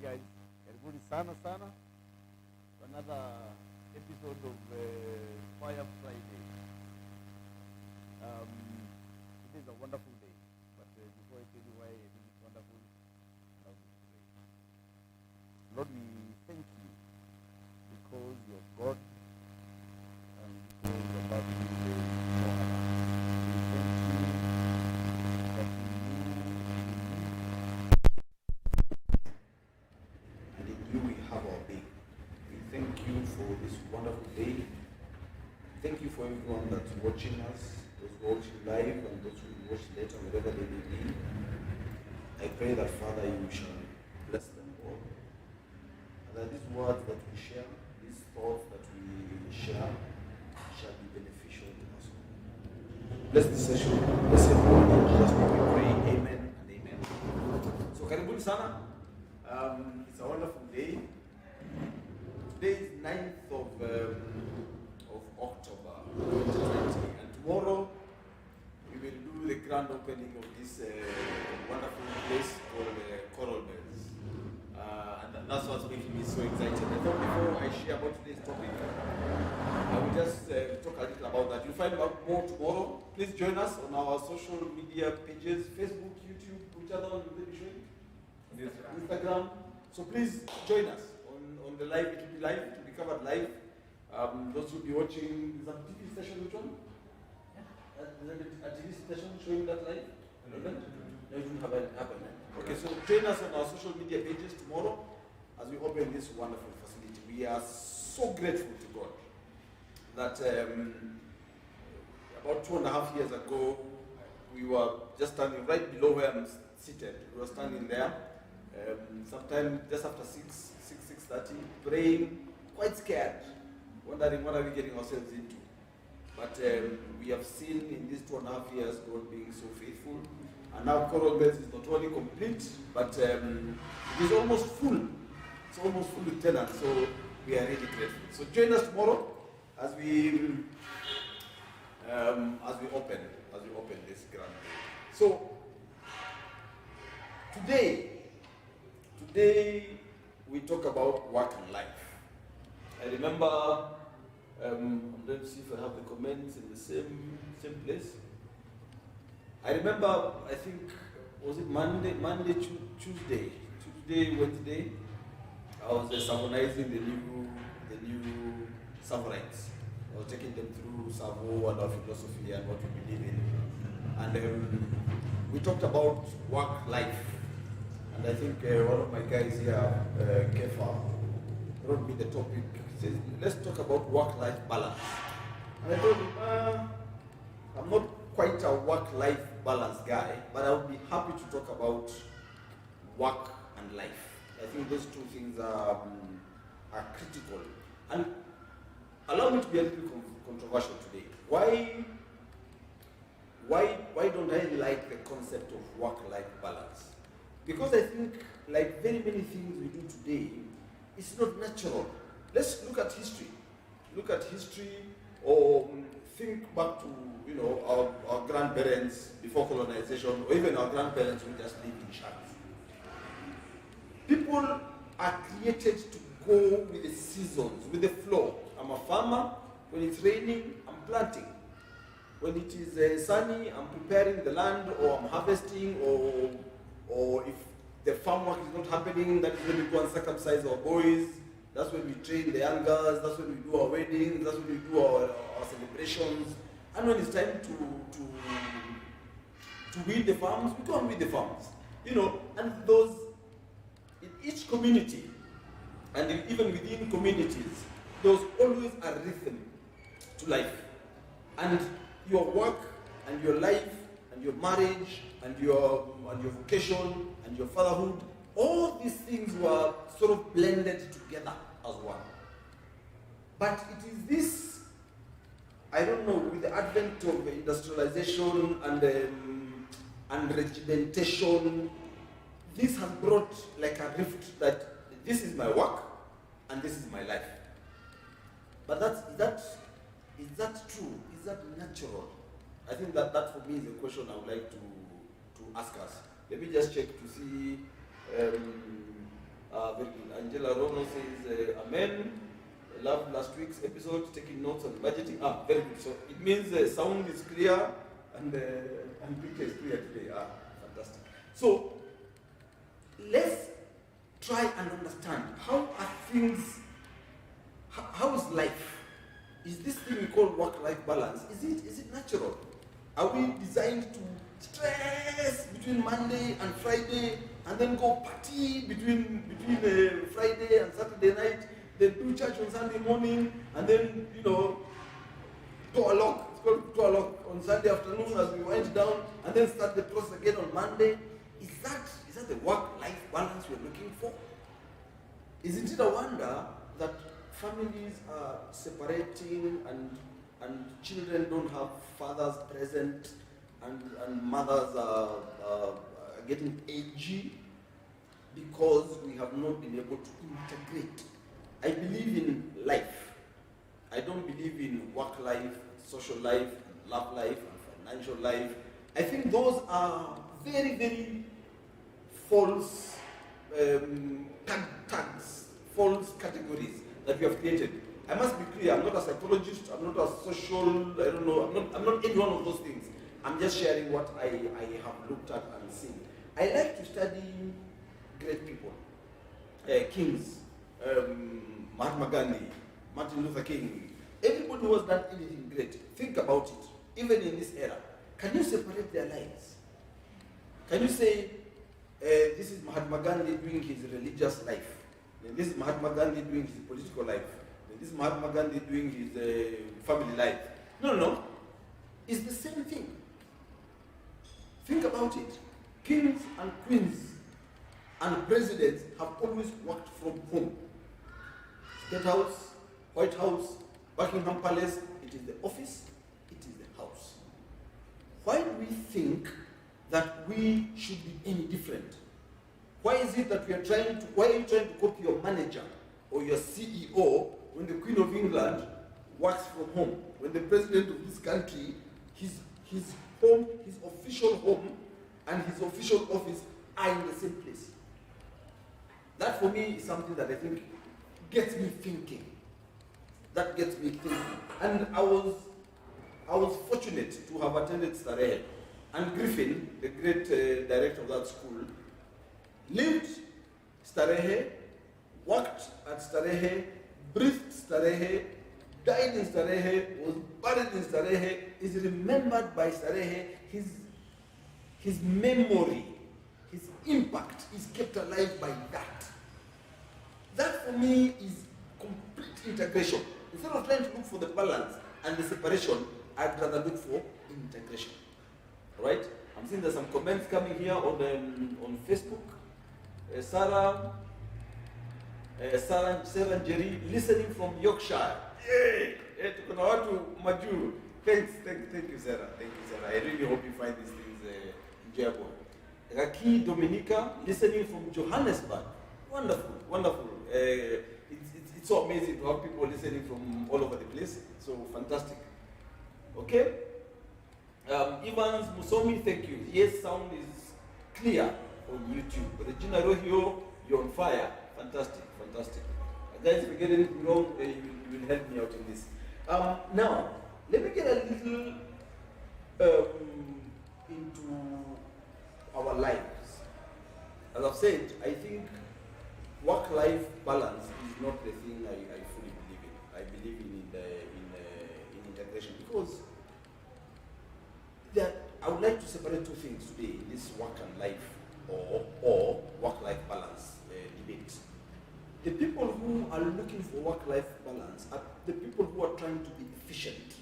guys, karibuni sana sana to another episode of Fire Friday. It is a wonderful day, but before I tell you why I think it's wonderful, now we pray. Lord, we thank you because you're God and because you're about to do no other. We thank you that in you we have our being. We thank you for this wonderful day. Thank you for everyone that's watching us, those who are watching live and those who will watch later, wherever they may be. I pray that, Father, you shall bless them all. And that these words that we share, these thoughts that we share, shall be beneficial to us all. Bless this session, bless everyone in Jesus' name we pray. Amen and amen. So, karibuni sana. It's a wonderful day. Today is 9th of October 2020, and tomorrow we will do the grand opening of this wonderful place called Coral Bells. And that's what's making me so excited. I thought before I share about today's topic, I will just talk a little about that. You'll find out more tomorrow. Please join us on our social media pages, Facebook, YouTube, which other one will they be showing? Instagram. So please join us on the live. It will be live, it will be covered live. Those who will be watching, is that TV station which one? Is that a TV station showing that live? No, it won't happen. Okay, so join us on our social media pages tomorrow as we open this wonderful facility. We are so grateful to God that about 2.5 years ago, we were just standing right below where I'm seated. We were standing there. Sometime just after 6:30, praying, quite scared, wondering what are we getting ourselves into. But we have seen in these 2.5 years God being so faithful. And now Coral Bells is not only complete, but it is almost full. It's almost full with tenants, so we are really grateful. So join us tomorrow as we open this grand day. So today we talk about work and life. I remember, I'm going to see if I have the comments in the same place. I remember, I think, was it Monday, Tuesday, Wednesday, I was sermonizing the new Savorites. I was taking them through Savo and our philosophy and what we believe in. And we talked about work life. And I think one of my guys here, Kefa, wrote me the topic. He says, let's talk about work-life balance. And I told him, I'm not quite a work-life balance guy, but I would be happy to talk about work and life. I think those two things are critical. And allow me to be a little controversial today. Why don't I like the concept of work-life balance? Because I think, like very many things we do today, it's not natural. Let's look at history. Or think back to our grandparents before colonization, or even our grandparents who just lived in shacks. People are created to go with the seasons, with the flow. I'm a farmer. When it's raining, I'm planting. When it is sunny, I'm preparing the land, or I'm harvesting, or if the farm work is not happening, that is when we go and circumcise our boys. That's when we train the young girls. That's when we do our weddings. That's when we do our celebrations. And when it's time to weed the farms, we go and weed the farms. And those, in each community, and even within communities, there's always a rhythm to life. And your work and your life and your marriage and your vocation and your fatherhood, all these things were sort of blended together as one. But it is this, I don't know, with the advent of industrialization and regimentation, this has brought like a rift that this is my work and this is my life. But is that true? Is that natural? I think that for me is a question I would like to ask us. Let me just check to see Very good. Angela Rono says, Amen. Love last week's episode, taking notes on budgeting. Very good. So it means sound is clear and picture is clear today. Fantastic. So let's try and understand how are things, how is life? Is this thing we call work-life balance, is it natural? Are we designed to stress between Monday and Friday and then go party between Friday and Saturday night, then do church on Sunday morning, and then, it's called Tualok on Sunday afternoon as we wind down, and then start the process again on Monday? Is that the work-life balance we're looking for? Isn't it a wonder that families are separating and children don't have fathers present and mothers are getting agey? Because we have not been able to integrate. I believe in life. I don't believe in work life, social life, love life, and financial life. I think those are very, very false tags, false categories that we have created. I must be clear, I'm not a psychologist, I'm not a social, I don't know, I'm not any one of those things. I'm just sharing what I have looked at and seen. I like to study great people, kings, Mahatma Gandhi, Martin Luther King, everybody who has done anything great. Think about it, even in this era. Can you separate their lives? Can you say, this is Mahatma Gandhi doing his religious life, then this is Mahatma Gandhi doing his political life, then this is Mahatma Gandhi doing his family life? No. It's the same thing. Think about it. Kings and queens and presidents have always worked from home. State House, White House, Buckingham Palace, it is the office, it is the house. Why do we think that we should be any different? Why is it that why are you trying to copy your manager or your CEO when the Queen of England works from home? When the president of this country, his home, his official home and his official office are in the same place? That for me is something that I think gets me thinking. That gets me thinking. And I was fortunate to have attended Starehe. And Griffin, the great director of that school, lived Starehe, worked at Starehe, breathed Starehe, died in Starehe, was buried in Starehe, is remembered by Starehe. His memory, his impact is kept alive by that. That for me is complete integration. Instead of trying to look for the balance and the separation, I'd rather look for integration. Right? I'm seeing there's some comments coming here on Facebook. Sarah Jerry, listening from Yorkshire. Yay! Tukuna watu Majuru. Thank you, Sarah. Thank you, Sarah. I really hope you find these things enjoyable. Raki Dominica, listening from Johannesburg. Wonderful. It's so amazing to have people listening from all over the place. So fantastic. Okay. Evans Musomi, thank you. Yes, sound is clear on YouTube. Regina Rohio, you're on fire. Fantastic. Guys, if you get anything wrong, you will help me out in this. Now, let me get a little into our lives. As I've said, I think work-life balance is not the thing I fully believe in. I believe in integration, because I would like to separate two things today in this work and life or work-life balance debate. The people who are looking for work-life balance are the people who are trying to be efficient.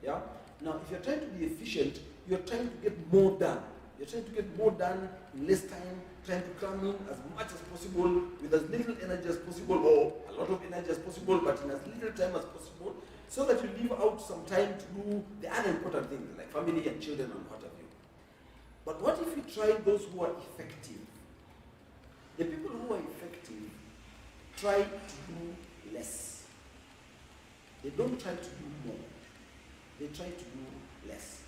Yeah? Now, if you're trying to be efficient, you're trying to get more done. You're trying to get more done in less time, trying to cram in as much as possible with as little energy as possible, or a lot of energy as possible, but in as little time as possible, so that you leave out some time to do the other important things, like family and children and what have you. But what if we try those who are effective? The people who are effective try to do less. They don't try to do more. They try to do less.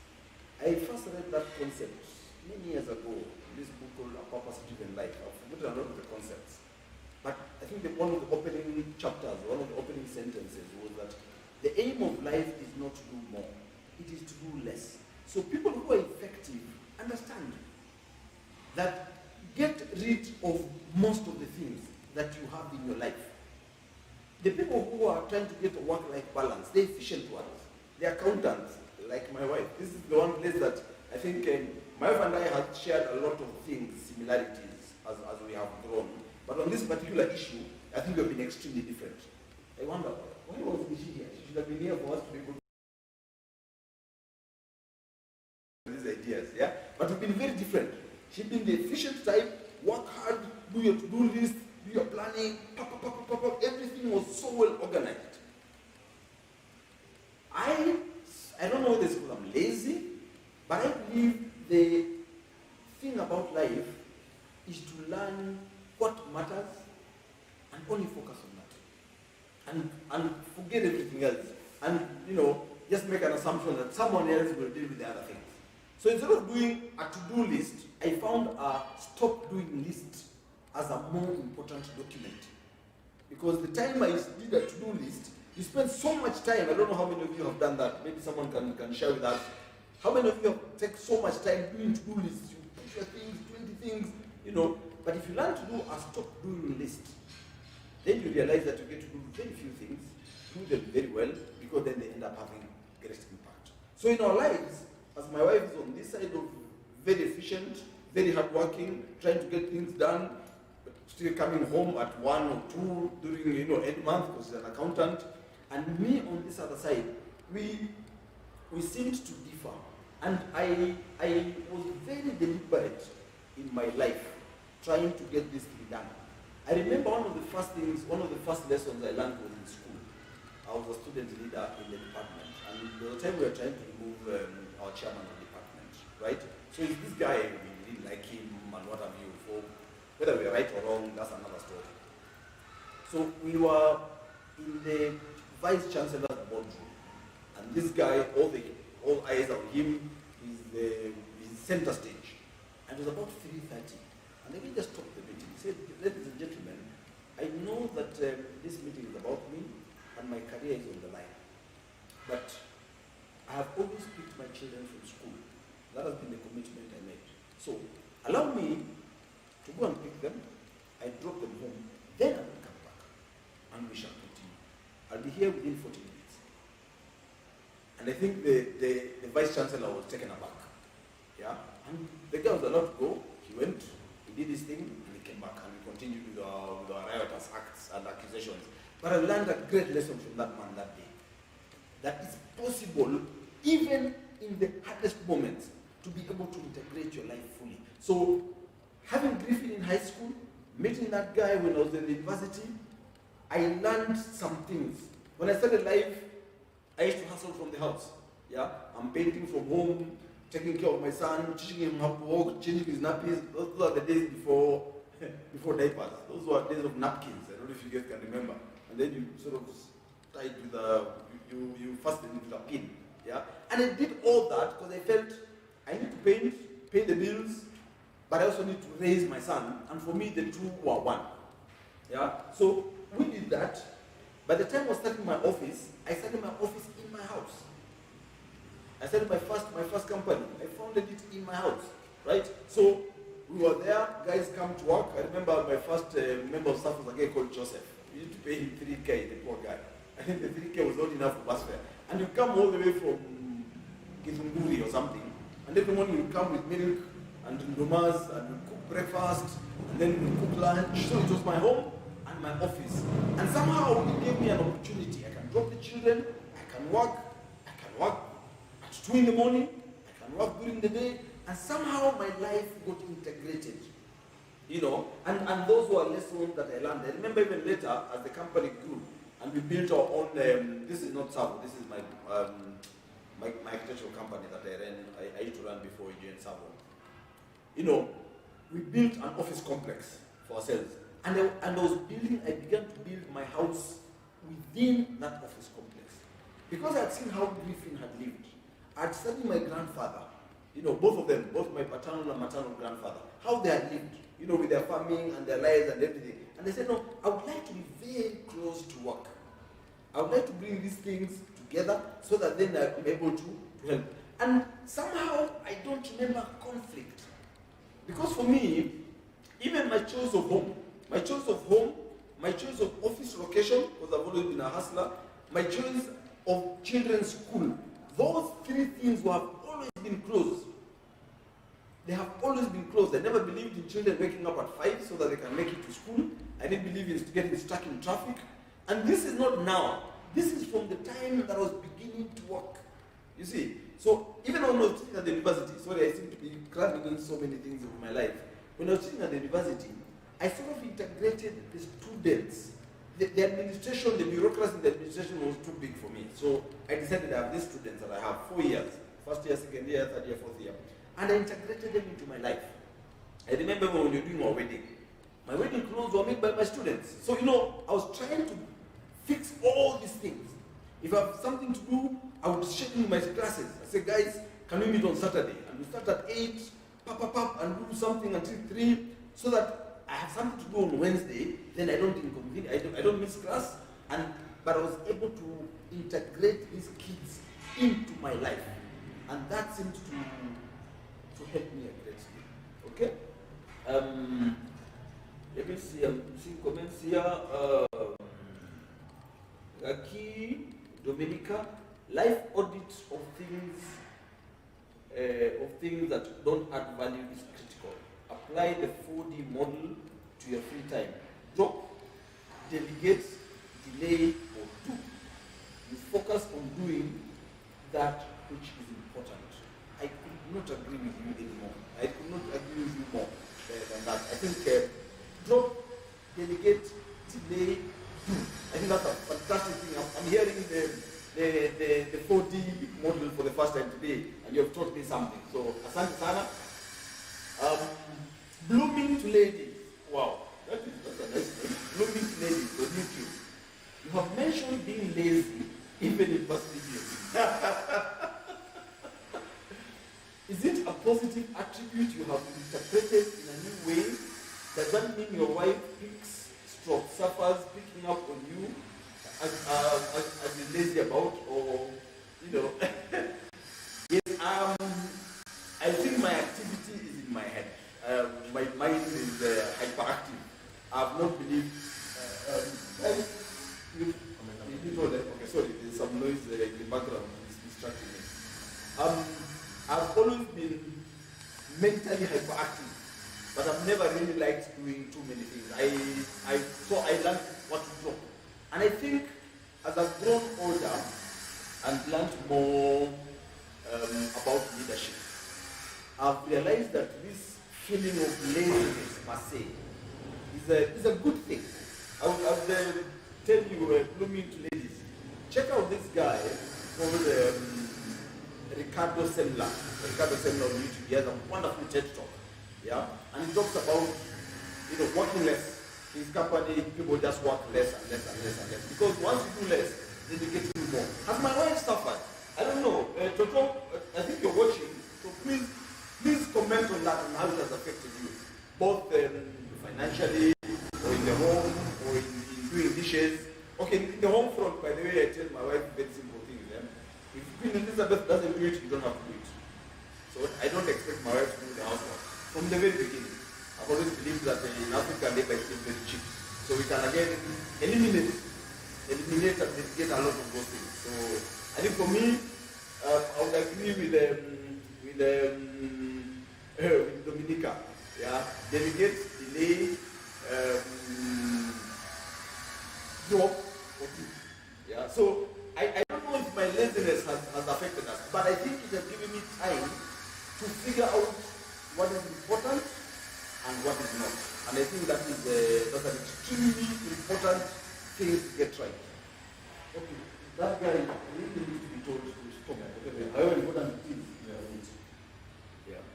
I first read that concept many years ago in this book called A Purpose Driven Life. I've forgotten a lot of the concepts. But I think one of the opening chapters, one of the opening sentences was that the aim of life is not to do more, it is to do less. So people who are effective understand that get rid of most of the things that you have in your life. The people who are trying to get a work-life balance, the efficient ones, the accountants, like my wife. This is the one place that I think my wife and I have shared a lot of things, similarities, as we have grown. But on this particular issue, I think we've been extremely different. I wonder, why wasn't she here? She should have been here for us to be able to these ideas, yeah? But we've been very different. She's been the efficient type, work hard, do your to-do list, do your planning, everything was so well organized. I don't know whether it's because I'm lazy, but I believe the thing about life is to learn what matters and only focus on that. And forget everything else. And, just make an assumption that someone else will deal with the other things. So instead of doing a to-do list, I found a stop doing list as a more important document. Because the time I did a to-do list, you spend so much time. I don't know how many of you have done that. Maybe someone can share with us. How many of you have taken so much time doing to-do lists? You put your things, 20 things, But if you learn to do a stop doing list, then you realize that you get to do very few things, do them very well, because then they end up having great impact. So in our lives, as my wife is on this side of very efficient, very hardworking, trying to get things done, but still coming home at 1 or 2 during end month because she's an accountant, and me on this other side, we seemed to differ. And I was very deliberate in my life trying to get this thing done. I remember one of the first lessons I learned was in school. I was a student leader in the department, and there was a time we were trying to remove our chairman of the department, right? So it's this guy, we didn't like him and what have you. For whether we are right or wrong, that's another story. So we were in the vice chancellor's boardroom, and this guy, all eyes on him, is center stage. And it was about 3:30. And then he just stopped the meeting. He said, "Ladies and gentlemen, I know that this meeting is about me and my career is on the line. But I have always picked my children from school. That has been the commitment I made. So allow me to go and pick them. I drop them home. Then I will come back and we shall continue. I'll be here within 40 minutes." And I think the vice chancellor was taken aback. Yeah? And the guy was allowed to go. He went, he did his thing, and he came back, and we continued with our riotous acts and accusations. But I learned a great lesson from that man that day. That it's possible, even in the hardest moments, to be able to integrate your life fully. So, having Griffin in high school, meeting that guy when I was in the university, I learned some things. When I started life, I used to hustle from the house. Yeah, I'm painting from home, taking care of my son, teaching him how to walk, changing his nappies. Those are the days before diapers. Those were days of napkins. I don't know if you guys can remember. And then you sort of tied with you fastened it with a pin. Yeah, and I did all that because I felt I need to paint, pay the bills, but I also need to raise my son. And for me, the two were one. Yeah, so we did that. By the time I was starting my office, I started my office in my house. I started my first company. I founded it in my house, right? So we were there, guys come to work. I remember my first member of staff was a guy called Joseph. We used to pay him 3K, the poor guy. I think the 3K was not enough for bus fare. And you come all the way from Githunguri or something, and every morning you come with milk and ndomas, and you cook breakfast, and then you cook lunch. So it was my home and my office. And somehow it gave me an opportunity. I can drop the children, I can work at 2 in the morning, I can work during the day, and somehow my life got integrated. And those were lessons that I learned. I remember even later, as the company grew, and we built our own, this is not Savo, this is my architectural company that I used to run before I joined Savo. We built an office complex for ourselves. And I began to build my house within that office complex. Because I had seen how Griffin had lived. I had studied my grandfather, both of them, both my paternal and maternal grandfather, how they had lived. with their farming and their lives and everything. And they said, no, I would like to be very close to work. I would like to bring these things together so that then I'm able to help. And somehow I don't remember conflict. Because for me, even my choice of home, my choice of office location, because I've always been a hustler, my choice of children's school, those three things have always been closed. They have always been closed. I never believed in children waking up at 5 so that they can make it to school. I didn't believe in getting stuck in traffic. And this is not now. This is from the time that I was beginning to work. You see? So even when I was sitting at the university, sorry, I seem to be cramming in so many things of my life. When I was sitting at the university, I sort of integrated the students. The administration, the bureaucracy in the administration was too big for me. So I decided I have these students that I have 4 years. First year, second year, third year, fourth year. And I integrated them into my life. I remember when we were doing our wedding. My wedding clothes were made by my students. So, I was trying to fix all these things. If I have something to do, I would schedule my classes. I say, guys, can we meet on Saturday? And we start at 8, and do something until 3, so that I have something to do on Wednesday, then I don't inconvenience, I don't miss class, but I was able to integrate these kids into my life. And that seemed to help me a great deal. Okay? Let me see, I'm seeing comments here. Aki, Dominica, life audit of things that don't add value is critical. Apply the 4D model to your free time. Drop, delegate, delay, or do. You focus on doing that which is important. I could not agree with you anymore. I could not agree with you more than that. I think drop, delegate, delay, do. I think that's a fantastic thing. I'm hearing the 4D model for the first time today, and you have taught me something. So, asante sana. Blooming to ladies. Wow, that's a nice thing. Blooming to ladies, so YouTube. You have mentioned being lazy, even in past videos. Is it a positive attribute you have interpreted in a new way? Does that mean your wife suffers picking up on you as you're lazy about, or Yes, I think my activity is in my head. My mind is hyperactive. I've not believed. Okay, sorry, there's some noise in the background. It's distracting me. I've always been mentally hyperactive, but I've never really liked doing too many things. So I learned what to do. And I think as I've grown older and learned more about leadership, I've realized that this feeling of laziness per se is a good thing. I would tell you, blooming to ladies, check out this guy called Ricardo Semler. Ricardo Semler on YouTube. He has a wonderful TED talk. Yeah? And he talks about working less. His company, people just work less and less and less and less. Because once you do less, then you get to do more. Has my wife suffered? I don't know. Toto, I think you're watching. So please comment on that and how it has affected you. Both financially, or in the home, or in doing dishes. Okay, in the home front, by the way, I tell my wife very simple things. If Queen Elizabeth doesn't do it, you don't have to do it. So I don't expect my wife to do the housework. From the very beginning, I've always believed that in Africa, labor is very cheap. So we can again eliminate and mitigate a lot of those things. So I think for me, I would agree with Dominica. Yeah, delegate, delay, drop, or do. Yeah, so I don't know if my laziness has affected us, but I think it has given me time to figure out what is important and what is not. And I think that's an extremely important thing to get right. Okay, that guy really needs to be told to stop. However important it is. Yeah.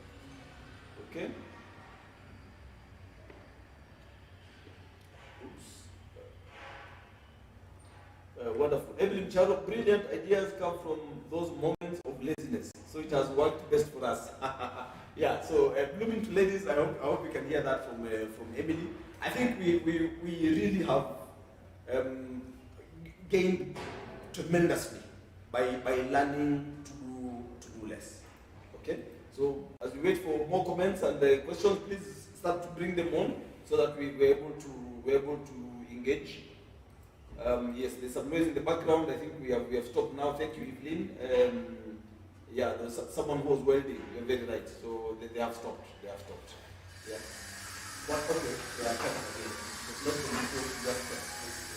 Okay. Wonderful. Mcharo, brilliant ideas come from those moments of laziness. business. So it has worked best for us. Yeah, so blooming to ladies, I hope you can hear that from Emily. I think we really have gained tremendously by learning to do less. Okay? So as we wait for more comments and questions, please start to bring them on so that we're able to engage. Yes, there's some noise in the background. I think we have stopped now. Thank you, Evelyn. Yeah, there's someone who was welding. You're very right. So they have stopped. They have stopped. Yeah. What? Okay. Yeah.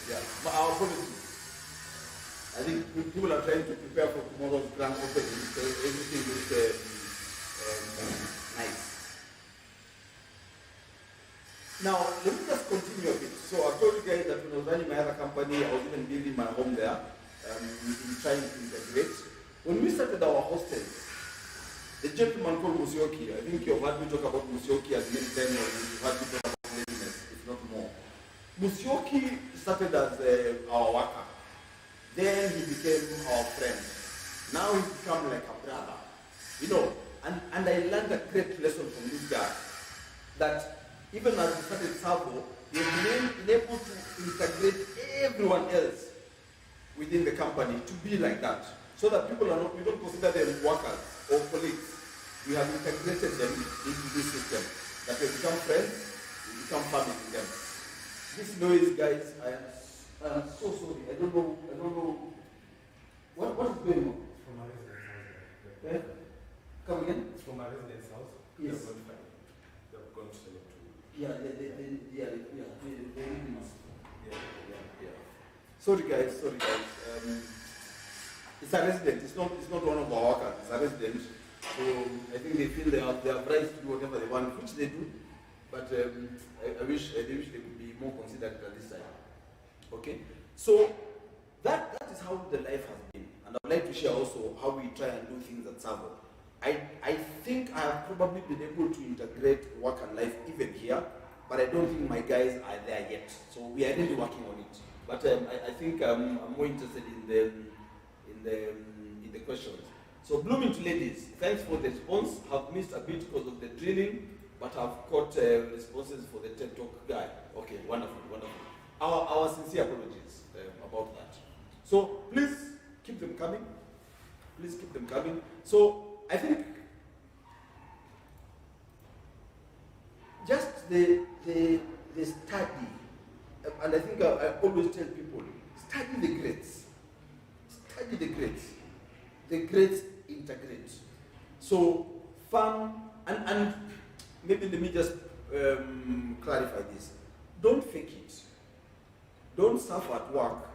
Yeah. Our apologies. I think people are trying to prepare for tomorrow's grand opening. So everything is nice. Now, let me just continue a bit. So I told you guys that when I was running my other company, I was even building my home there, in trying to integrate. When we started our hostel, the gentleman called Musioki, I think you've heard me talk about Musioki as many times, or you've heard me talk about cleanliness, if not more. Musioki started as our worker. Then he became our friend. Now he's become like a brother. You know, and I learned a great lesson from this guy, that even as we started Savo, we have been able to integrate everyone else within the company to be like that. So that people are not, we don't consider them workers or colleagues. We have integrated them into this system. That they become friends, we become family with them. This noise, guys, I am so sorry. I don't know. What is going on? It's from my residence house. Yeah? Come again? It's from my residence house. Yes. They've gone to sell it to. Yeah, they really must. Yeah. Sorry guys. It's a resident. It's not one of our workers. It's a resident. So I think they feel they have rights to do whatever they want, which they do. But I wish they could be more considerate at this time. Okay. So that is how the life has been, and I'd like to share also how we try and do things at Savo. I think I have probably been able to integrate work and life even here, but I don't think my guys are there yet. So we are really working on it. But I think I'm more interested in the questions. So blooming to ladies, thanks for the response. Have missed a bit because of the drilling, but I've got responses for the TED Talk guy. Okay, wonderful. Our sincere apologies about that. So please keep them coming. So I think just the study, and I think I always tell people, study the greats. The greats integrate. So fun, and maybe let me just clarify this. Don't fake it. Don't suffer at work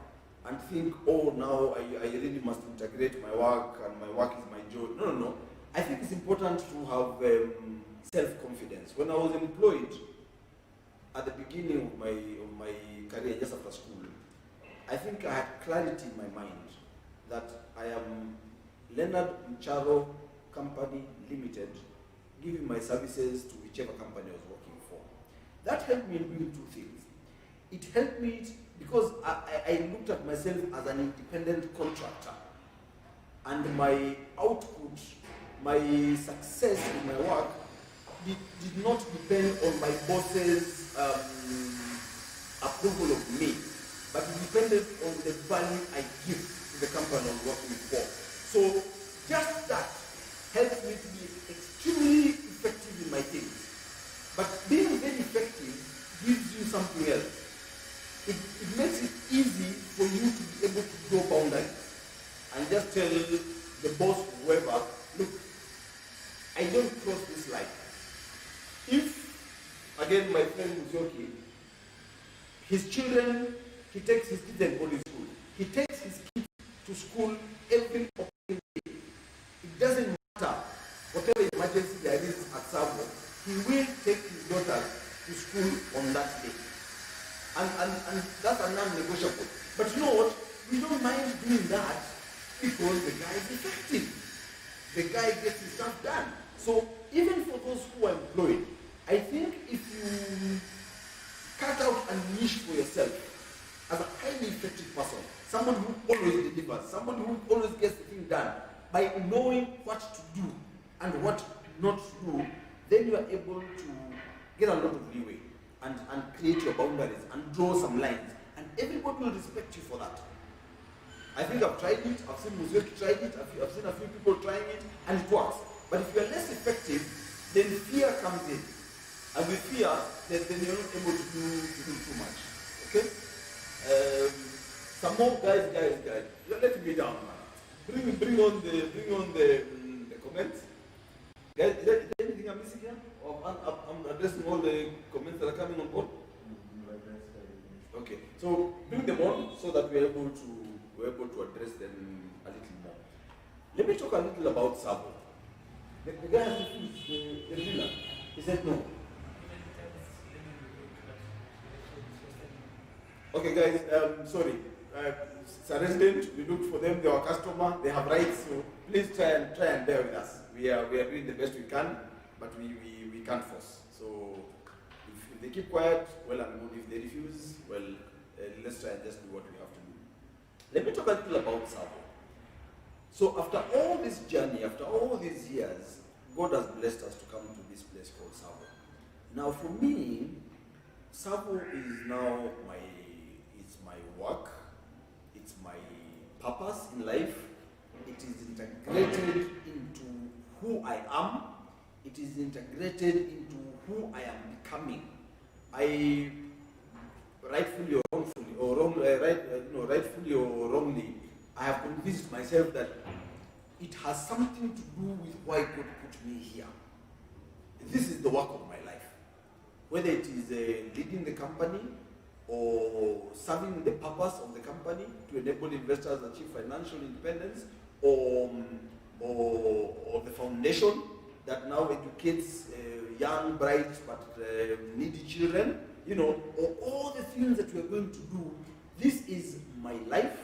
and think, oh, now I really must integrate my work and my work is my joy. No. I think it's important to have self-confidence. When I was employed at the beginning of my career, just after school, I think I had clarity in my mind that I am Leonard Mcharo Company Limited, giving my services to whichever company I was working for. That helped me in doing two things. It helped me because I looked at myself as an independent contractor, and my output, my success in my work did not depend on my boss's approval of me, but it depended on the value I give to the company I was working for. So just that helps me to be extremely effective in my things. But being very effective gives you something else. It makes it easy for you to be able to go boundaries and just tell the boss, whoever, look, I don't cross this line. If, again, my friend Musioki, his children, he takes his kids and boarding school. He takes his kids to school every day. It doesn't matter whatever emergency there is at Savo, he will take his daughter to school on that day. And that's a non-negotiable. But you know what? We don't mind doing that because the guy is effective. The guy gets his stuff done. So even for those who are employed, I think if you cut out a niche for yourself as a highly effective person, someone who always delivers, someone who always gets the thing done, by knowing what get a lot of leeway and create your boundaries and draw some lines. And everybody will respect you for that. I think I've tried it, I've seen Muzoki tried it, I've seen a few people trying it, and it works. But if you're less effective, then fear comes in. And with fear, then you're not able to do too much. Okay? Some more guys. You're letting me down, man. Bring on the comments. Guys, is there anything I'm missing here? Or I'm addressing all the comments that are coming on board? Okay. So bring them on so that we're able to address them a little more. Let me talk a little about Sabo. The guy has refused, the dealer. He said no. Okay, guys, sorry. It's a resident, we looked for them, they are a customer, they have rights, so please try and bear with us. We are doing the best we can, but we can't force. So if they keep quiet, well and good. If they refuse, well, let's try and just do what we have to do. Let me talk a little about Sabo. So after all this journey, after all these years, God has blessed us to come to this place called Sabo. Now for me, Sabo is now my work, it's my purpose in life, it is integrated into who I am, it is integrated into who I am becoming. I rightfully or wrongly, I have convinced myself that it has something to do with why God put me here. This is the work of my life. Whether it is leading the company or serving the purpose of the company to enable investors achieve financial independence, or the foundation that now educates young, bright, but needy children, or all the things that we are going to do. This is my life.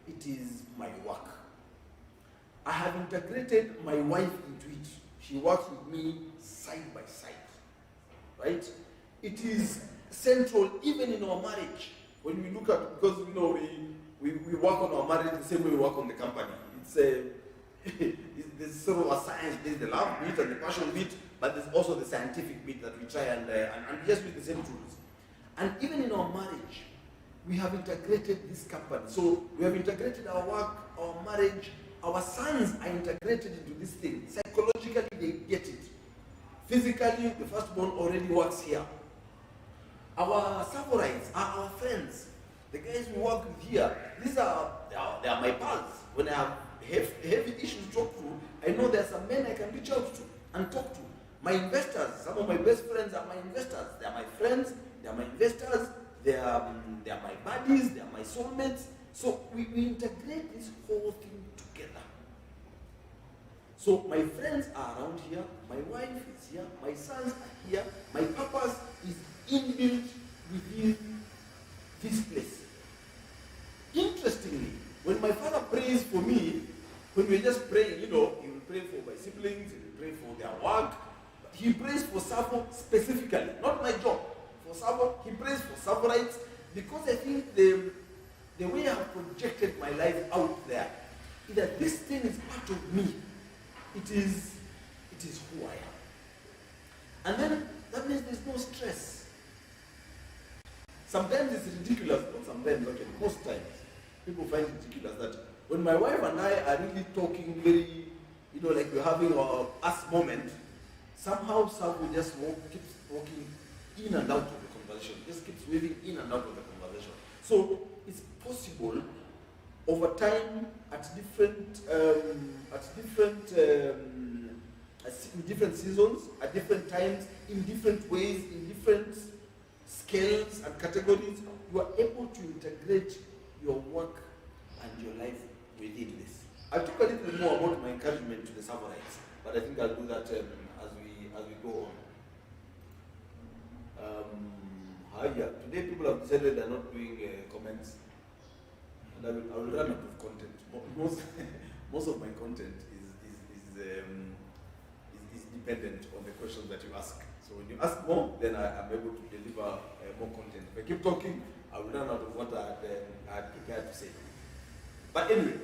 It is my work. I have integrated my wife into it. She works with me side by side, right? It is central even in our marriage. When we look at, because we work on our marriage the same way we work on the company. There's sort of a science, there's the love bit and the passion bit, but there's also the scientific bit that we try and just with the same tools. And even in our marriage, we have integrated this company. So we have integrated our work, our marriage, our sons are integrated into this thing. Psychologically, they get it. Physically, the firstborn already works here. Our Savorites are our friends. The guys we work with here, they are my pals. When I have heavy issues to talk to, I know there are some men I can reach out to and talk to. My investors, some of my best friends are my investors. They are my friends, they are my investors, they are my buddies, they are my soulmates. So we integrate this whole thing together. So my friends are around here, my wife is here, my sons are here, my purpose is inbuilt within this place. Interestingly, when my father prays for me, when we're just praying, he will pray for my siblings, he will pray for their work. He prays for Savo specifically, not my job. For Savo, he prays for Savorites because I think the way I have projected my life out there is that this thing is part of me. It is who I am. And then that means there's no stress. Sometimes it's ridiculous, not sometimes, okay, most times, people find it ridiculous that when my wife and I are really talking very, like we're having our us moment, somehow Sabu just keeps walking in and out of the conversation, just keeps moving in and out of the conversation. So it's possible over time at different seasons, at different times, in different ways, in different scales and categories, you are able to integrate your work and your life within this. I'll talk a little more about my encouragement to the Savorites, but I think I'll do that as we go on. Today people have decided they're not doing comments, and I will run out of content. Most of my content is dependent on the questions that you ask. So when you ask more, then I'm able to deliver more content. If I keep talking, I will run out of what I had prepared to say. But anyway,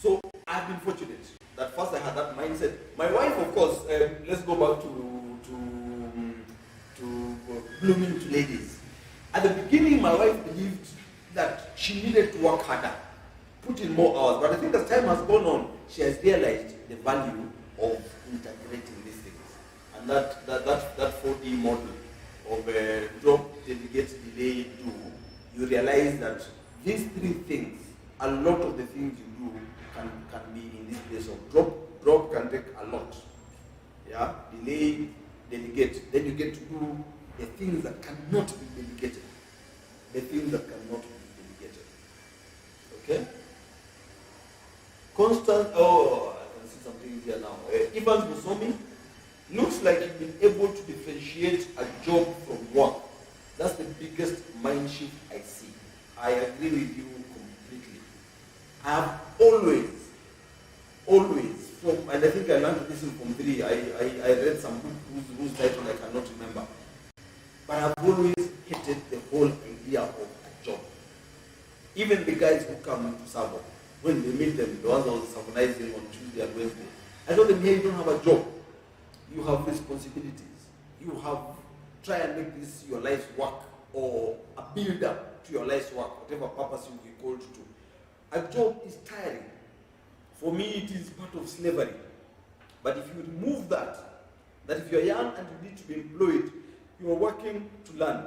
so I've been fortunate that first I had that mindset. My wife, of course, let's go back to blooming to ladies. At the beginning, my wife believed that she needed to work harder, put in more hours. But I think as time has gone on, she has realized the value of integrating these things. And that 4D model of drop, delegate, delay, do, you realize that these three things, a lot of the things you do can be in this place of drop. Drop can take a lot. Yeah? Delay, delegate. Then you get to do the things that cannot be delegated. The things that cannot be delegated. Okay? Constant, I can see some things here now. Evans Musomi, looks like you've been able to differentiate a job from work. That's the biggest mind shift I see. I agree with you completely. I have always, and I think I learned this from 3. I read some book whose title I cannot remember. But I've always hated the whole idea of a job. Even the guys who come to Savo, when they meet them, the ones I was sermonizing on Tuesday and Wednesday, I told them, hey, you don't have a job. You have responsibilities. You have, try and make this your life's work or a build-up to your life's work, whatever purpose you'll be called to. A job is tiring. For me, it is part of slavery. But if you remove that if you're young and you need to be employed, you are working to learn.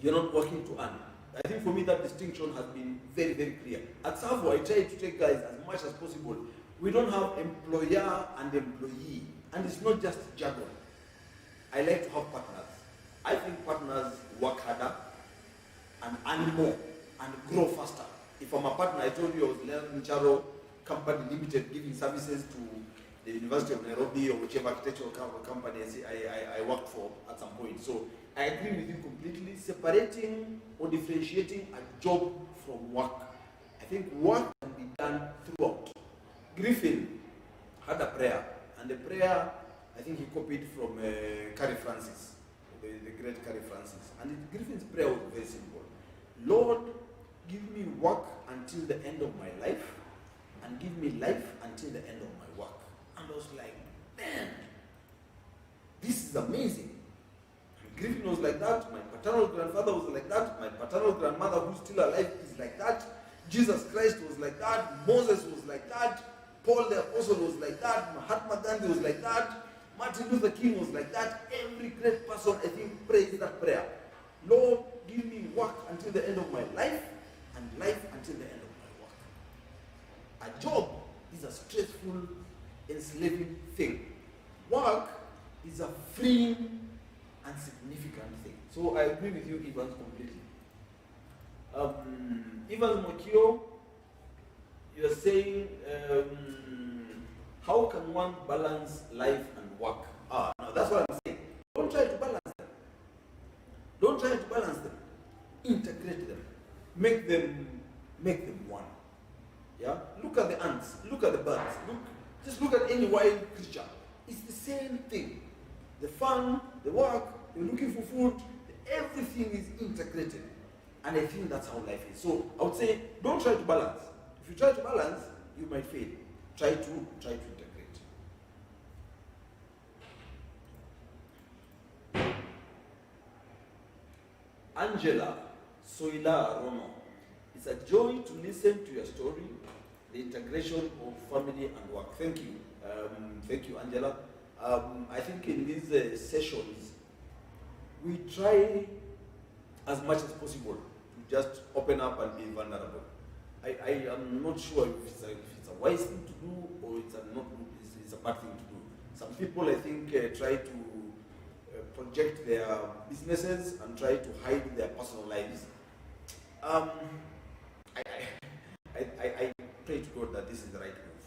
You're not working to earn. I think for me that distinction has been very, very clear. At Savo, I try to take guys as much as possible. We don't have employer and employee. And it's not just jargon. I like to have partners. I think partners work harder and earn more and grow faster. If I'm a partner, I told you I was learning Mcharo Company Limited, giving services to the University of Nairobi or whichever architectural company I worked for at some point. So I agree with you completely. Separating or differentiating a job from work. I think work can be done throughout. Griffin had a prayer, and the prayer, I think he copied from Carrie Francis, the great Carrie Francis. And Griffin's prayer was very simple. Lord, give me work until the end of my life, and give me life until the end of my work. And I was like, man, this is amazing. Griffin was like that. My paternal grandfather was like that. My paternal grandmother, who's still alive, is like that. Jesus Christ was like that. Moses was like that. Paul the Apostle was like that. Mahatma Gandhi was like that. Martin Luther King was like that. Every great person, I think, prays that prayer. Lord, give me work until the end of my life, and life until the end of my work. A job is a stressful, enslaving thing. Work is a freeing and significant thing. So I agree with you, Evans, completely. Evans Mokio, you're saying, how can one balance life and work? Now that's what I'm saying. Don't try to balance them. Don't try to balance them. Integrate them. Make them one. Yeah? Look at the ants. Look at the birds. Just look at any wild creature. It's the same thing. The fun, the work, you're looking for food, everything is integrated. And I think that's how life is. So I would say, don't try to balance. If you try to balance, you might fail. Try to integrate. Angela Soila Rono, it's a joy to listen to your story, the integration of family and work. Thank you. Thank you, Angela. I think in these sessions, we try as much as possible to just open up and be vulnerable. I am not sure if it's a wise thing to do or it's a bad thing to do. Some people, I think, try to project their businesses and try to hide their personal lives. I pray to God that this is the right move.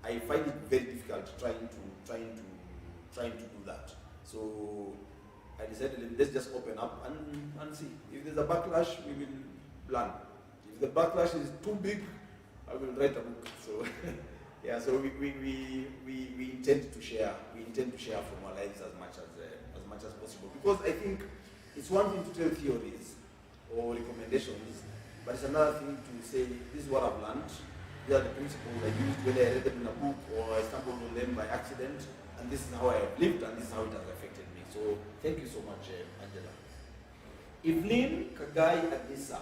I find it very difficult trying to do that. So I decided, let's just open up and see. If there's a backlash, we will plan. If the backlash is too big, I will write a book. So yeah, so we intend to share. We intend to share from our lives as much as possible. Because I think it's one thing to tell theories or recommendations, but it's another thing to say, this is what I've learned. These are the principles I used, whether I read them in a book or I stumbled on them by accident, and this is how I have lived, and this is how it has affected me. So thank you so much, Angela. Evelyn Kagai Adisa,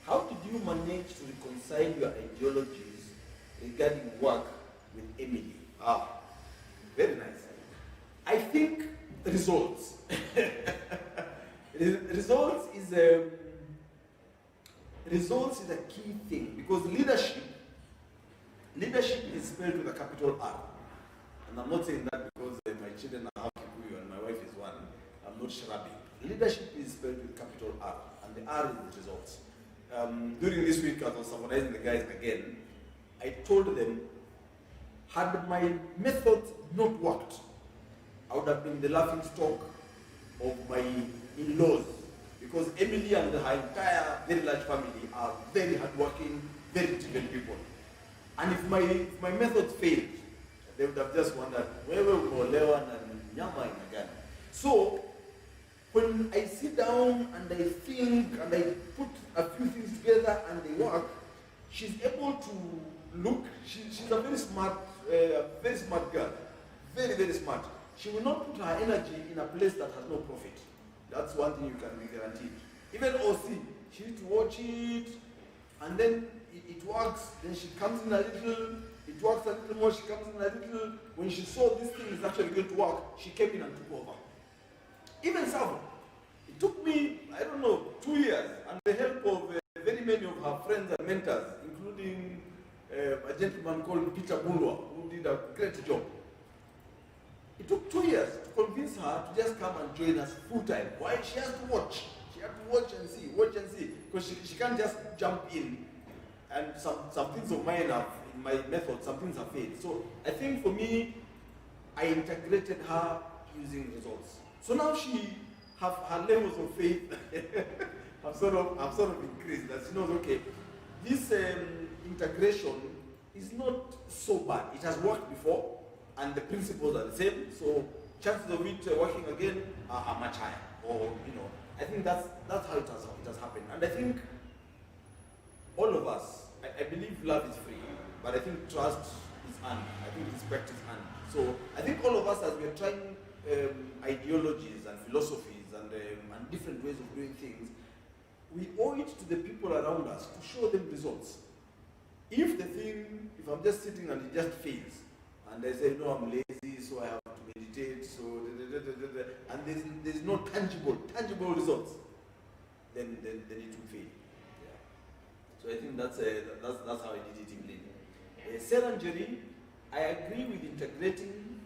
how did you manage to reconcile your ideologies regarding work with Emily? Very nice. I think results. Results is a key thing, because leadership is spelled with a capital R. And I'm not saying that because my children are half Kikuyu and my wife is one. I'm not shabby. Leadership is spelled with capital R, and the R is the results. During this week, I was summarizing the guys again. I told them, had my method not worked, I would have been the laughing stock of my in-laws, because Emily and her entire very large family are very hardworking, very driven people. And if my method failed, they would have just wondered, where will Molewa and Nyama in again? So, when I sit down and I think and I put a few things together and they work, she's able to look, she's a very smart girl, very, very smart. She will not put her energy in a place that has no profit. That's one thing you can be guaranteed. Even OC, she needs to watch it, and then it works, then she comes in a little, it works a little more, she comes in a little. When she saw this thing is actually going to work, she came in and took over. Even Savo, it took me, 2 years, and the help of very many of her friends and mentors, including a gentleman called Peter Bulwa, who did a great job. It took 2 years to convince her to just come and join us full time. Why? She has to watch. She has to watch and see, because she can't just jump in. And some things of mine have, in my method, some things have failed. So I think for me, I integrated her using results. So now her levels of faith have sort of increased. That she knows, okay, this integration is not so bad. It has worked before, and the principles are the same. So chances of it working again are much higher. Or I think that's how it has happened. And I think all of us, I believe love is free, but I think trust is earned. I think respect is earned. So I think all of us, as we are trying ideologies and philosophies and different ways of doing things, we owe it to the people around us to show them results. If I'm just sitting and it just fails, and I say, no, I'm lazy, so I have to meditate, so and there's no tangible results, then it will fail. Yeah. So I think that's how I did it in Lynn. Sarah and Jerry, I agree with integrating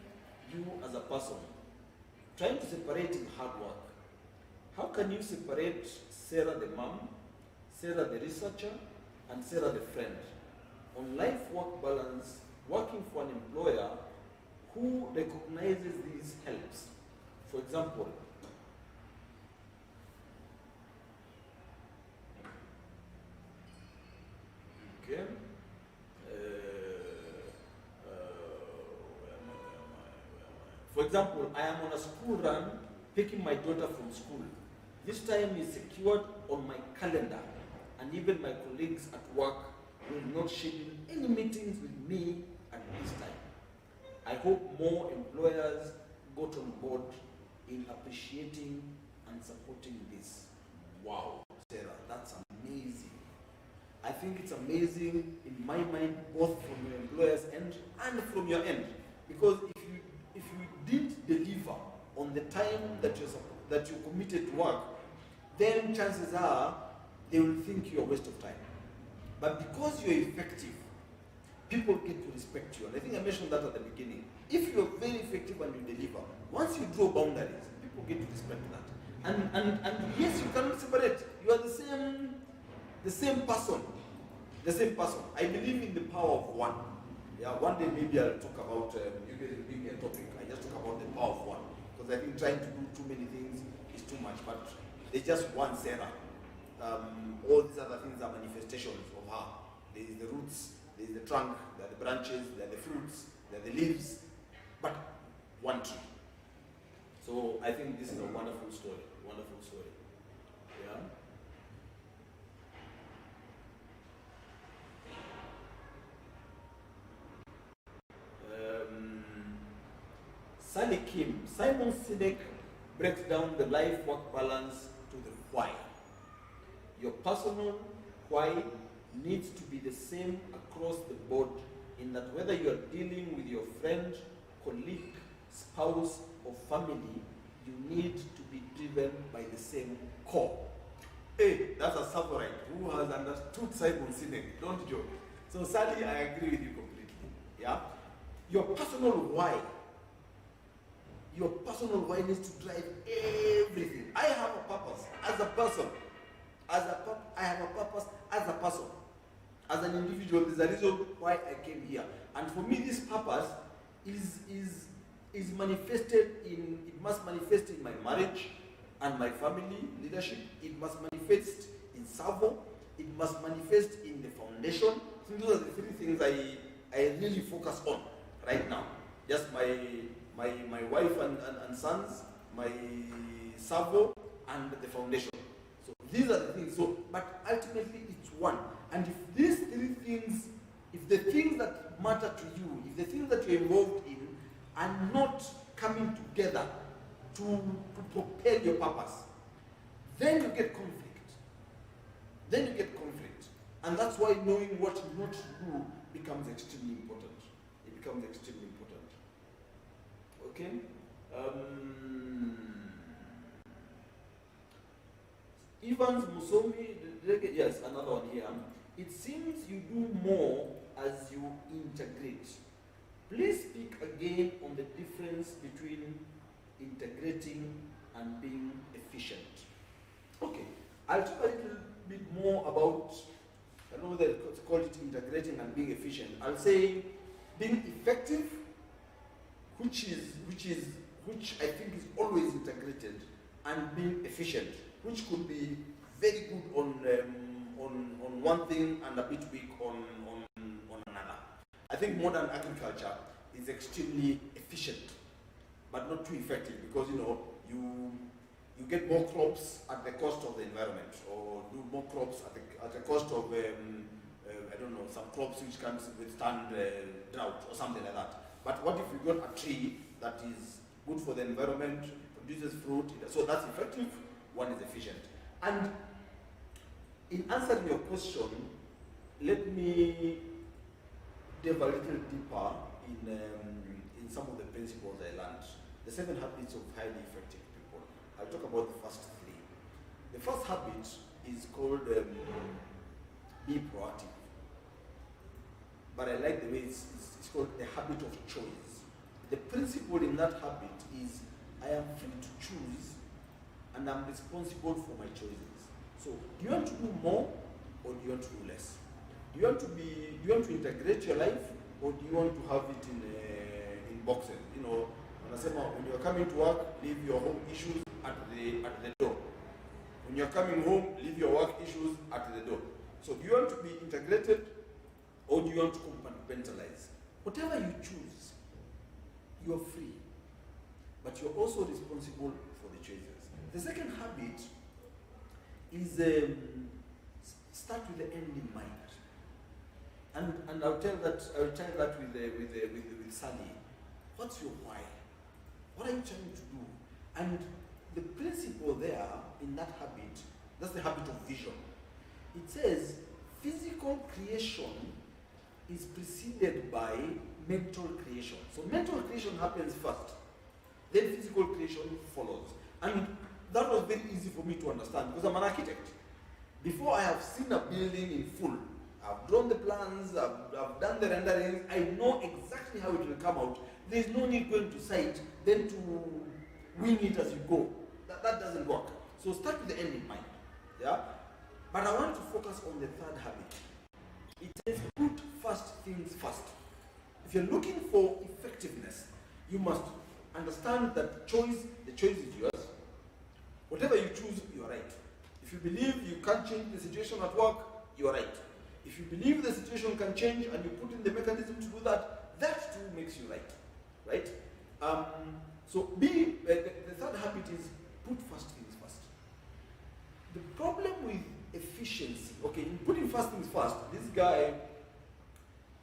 you as a person. Trying to separate is hard work. How can you separate Sarah the mom, Sarah the researcher, and Sarah the friend? On life-work balance, working for an employer who recognizes these helps. For example, okay, for example, I am on a school run picking my daughter from school. This time is secured on my calendar, and even my colleagues at work will not schedule any meetings with me at this time. I hope more employers got on board in appreciating and supporting this. Wow, Sarah, that's amazing. I think it's amazing in my mind, both from your employer's end and from your end. Because if you did deliver on the time that you committed to work, then chances are they will think you're a waste of time. But because you're effective, people get to respect you. And I think I mentioned that at the beginning. If you're very effective and you deliver, once you draw boundaries, people get to respect that. And yes, you cannot separate. You are the same person. The same person. I believe in the power of one. Yeah, one day maybe I'll talk about, you guys will give me a topic. I just talk about the power of one. Because I think trying to do too many things is too much. But there's just one Sarah. All these other things are manifestations of her. There is the roots, there is the trunk, there are the branches, there are the fruits, there are the leaves, but one tree. So I think this is a wonderful story. Wonderful story. Yeah. Sally Kim, Simon Sinek breaks down the life-work balance to the why. Your personal why needs to be the same across the board, in that whether you are dealing with your friend, colleague, spouse, or family, you need to be driven by the same core. Hey, that's a Safarite who has understood Simon Sinek, don't joke. So Sally, I agree with you completely. Yeah? Your personal why needs to drive everything. I have a purpose as a person. I have a purpose as a person. As an individual, there's a reason why I came here. And for me, this purpose is manifested in, it must manifest in my marriage and my family leadership. It must manifest in Savo. It must manifest in the foundation. I think those are the three things I really focus on right now. Just my wife and sons, my Savo, and the foundation. So these are the things. So, but ultimately it's one. And if these three things, if the things that matter to you, if the things that you're involved in are not coming together to propel your purpose, then you get conflict. And that's why knowing what not to do becomes extremely important. It becomes extremely important. Okay? Evans Musomi, yes, another one here. It seems you do more as you integrate. Please speak again on the difference between integrating and being efficient. Okay, I'll talk a little bit more about, I don't know whether to call it integrating and being efficient. I'll say being effective, which I think is always integrated, and being efficient, which could be very good on one thing and a bit weak on another. I think modern agriculture is extremely efficient, but not too effective, because you get more crops at the cost of the environment, or do more crops at the cost of I don't know, some crops which can withstand drought or something like that. But what if you got a tree that is good for the environment, produces fruit, so that's effective, one is efficient. And in answering your question, let me delve a little deeper in some of the principles I learned. The 7 habits of highly effective people. I'll talk about the first 3. The first habit is called be proactive. But I like the way it's called the habit of choice. The principle in that habit is I am free to choose, and I'm responsible for my choices. So, do you want to do more, or do you want to do less? Do you want to integrate your life, or do you want to have it in boxes? When you're coming to work, leave your home issues at the door. When you're coming home, leave your work issues at the door. So, do you want to be integrated, or do you want to compartmentalize? Whatever you choose, you're free, but you're also responsible for the choices. The second habit is start with the end in mind, and I'll tell that with Sally. What's your why? What are you trying to do? And the principle there in that habit, that's the habit of vision. It says physical creation is preceded by mental creation. So mental creation happens first, then physical creation follows. And that was very easy for me to understand, because I'm an architect. Before I have seen a building in full, I've drawn the plans, I've done the renderings, I know exactly how it will come out. There's no need going to site, then to wing it as you go. That doesn't work. So start with the end in mind. Yeah? But I want to focus on the third habit. It says put first things first. If you're looking for effectiveness, you must understand that the choice is yours. Whatever you choose, you're right. If you believe you can't change the situation at work, you're right. If you believe the situation can change and you put in the mechanism to do that, that too makes you right. Right? So the third habit is put first things first. The problem with efficiency, okay, in putting first things first, this guy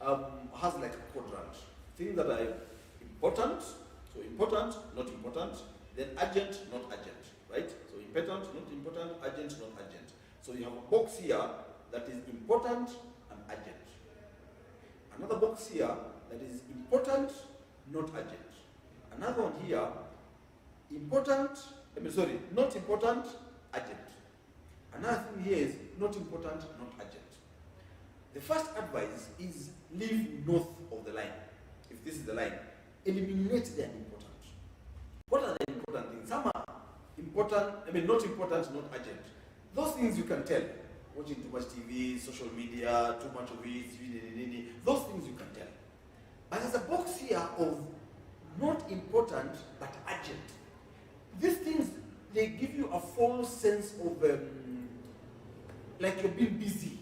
has like a quadrant. Things that are important, so important, not important, then urgent, not urgent, right? So important, not important, urgent, not urgent. So you have a box here that is important and urgent. Another box here that is important, not urgent. Another one here, not important, urgent. Another thing here is not important, not urgent. The first advice is leave north of the line. If this is the line, eliminate the unimportant. What are the important things? Some are important, not important, not urgent. Those things you can tell. Watching too much TV, social media, too much of it, those things you can tell. But there's a box here of not important but urgent. These things, they give you a false sense of like you're being busy.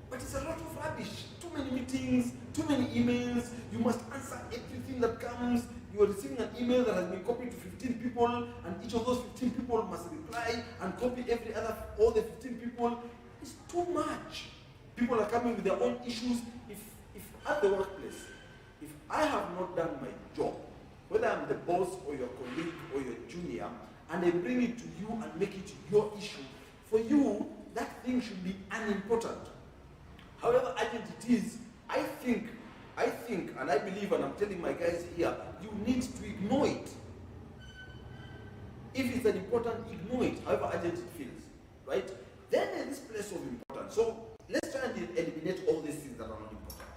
But it's a lot of rubbish. Too many meetings, too many emails. You must answer everything that comes. You are receiving an email that has been copied to 15 people, and each of those 15 people must reply and copy all the 15 people. It's too much. People are coming with their own issues. If at the workplace, if I have not done my job, whether I'm the boss or your colleague or your junior, and I bring it to you and make it your issue, for you, that thing should be unimportant. However urgent it is, I think, and I believe, and I'm telling my guys here, you need to ignore it. If it's an important, ignore it, however urgent it feels, right? Then there's this place of importance. So let's try and eliminate all these things that are not important.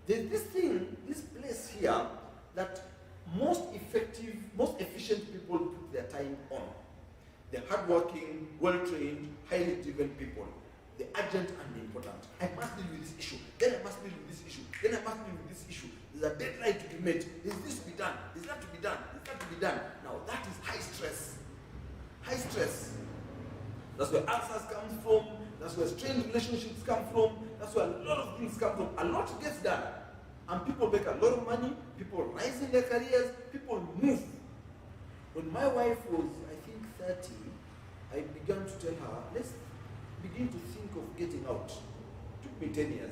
There's this place here that most efficient people put their time on. The hardworking, well-trained, highly driven people. The urgent and the important. I must deal with this issue. Then I must deal with this issue. Then I must deal with this issue. There's a deadline to be met. There's this to be done. There's that to be done. There's that to be done. Now that is high stress. High stress. That's where answers come from. That's where strained relationships come from. That's where a lot of things come from. A lot gets done. And people make a lot of money. People rise in their careers. People move. When my wife was, I think, 30, I began to tell her, let's begin to think of getting out. It took me 10 years,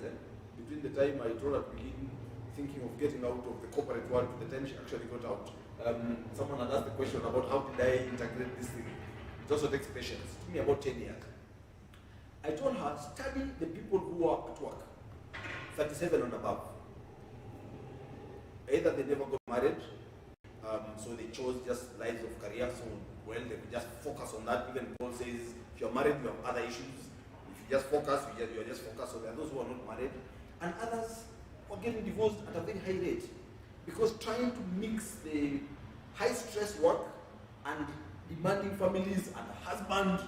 between the time I told her to begin thinking of getting out of the corporate world to the time she actually got out. Someone had asked the question about how did I integrate this thing. It also takes patience. It took me about 10 years. I told her, study the people who are at work, 37 and above. Either they never got married, so they chose just lives of career, so well, they just focus on that. Even Paul says, if you're married, you have other issues. If you just focus, you're just focused. So there are those who are not married. And others who are getting divorced at a very high rate. Because trying to mix the high stress work and demanding families and a husband,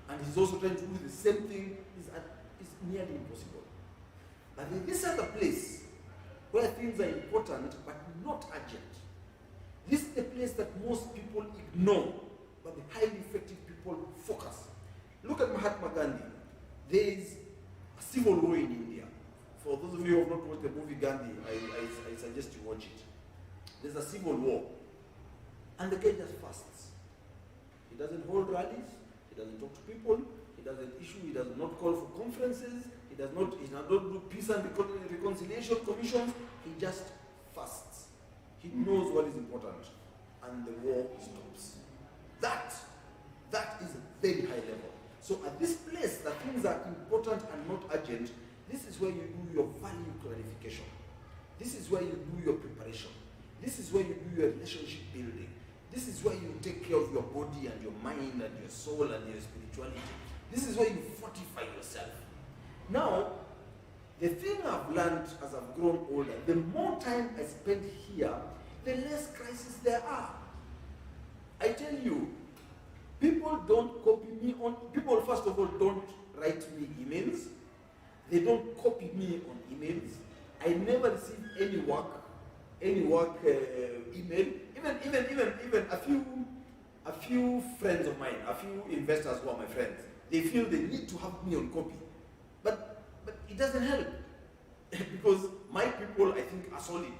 and he's also trying to do the same thing, is nearly impossible. But in this other place, where things are important but not urgent, this is the place that most people ignore, but the highly effective people focus. Look at Mahatma Gandhi. There is a civil war in India. For those of you who have not watched the movie Gandhi, I suggest you watch it. There's a civil war. And the guy just fasts. He doesn't hold rallies. He doesn't talk to people. He does not call for conferences. He does not do peace and reconciliation commissions. He just fasts. He knows what is important. And the war stops. That is a very high level. So at this place, that things are important and not urgent, this is where you do your value clarification. This is where you do your preparation. This is where you do your relationship building. This is where you take care of your body and your mind and your soul and your spirituality. This is where you fortify yourself. Now, the thing I've learned as I've grown older, the more time I spend here, the less crises there are. I tell you, people don't copy me on, people first of all don't write me emails. They don't copy me on emails. I never receive any work email. Even a few friends of mine, a few investors who are my friends, they feel they need to have me on copy. But it doesn't help. Because my people, I think, are solid.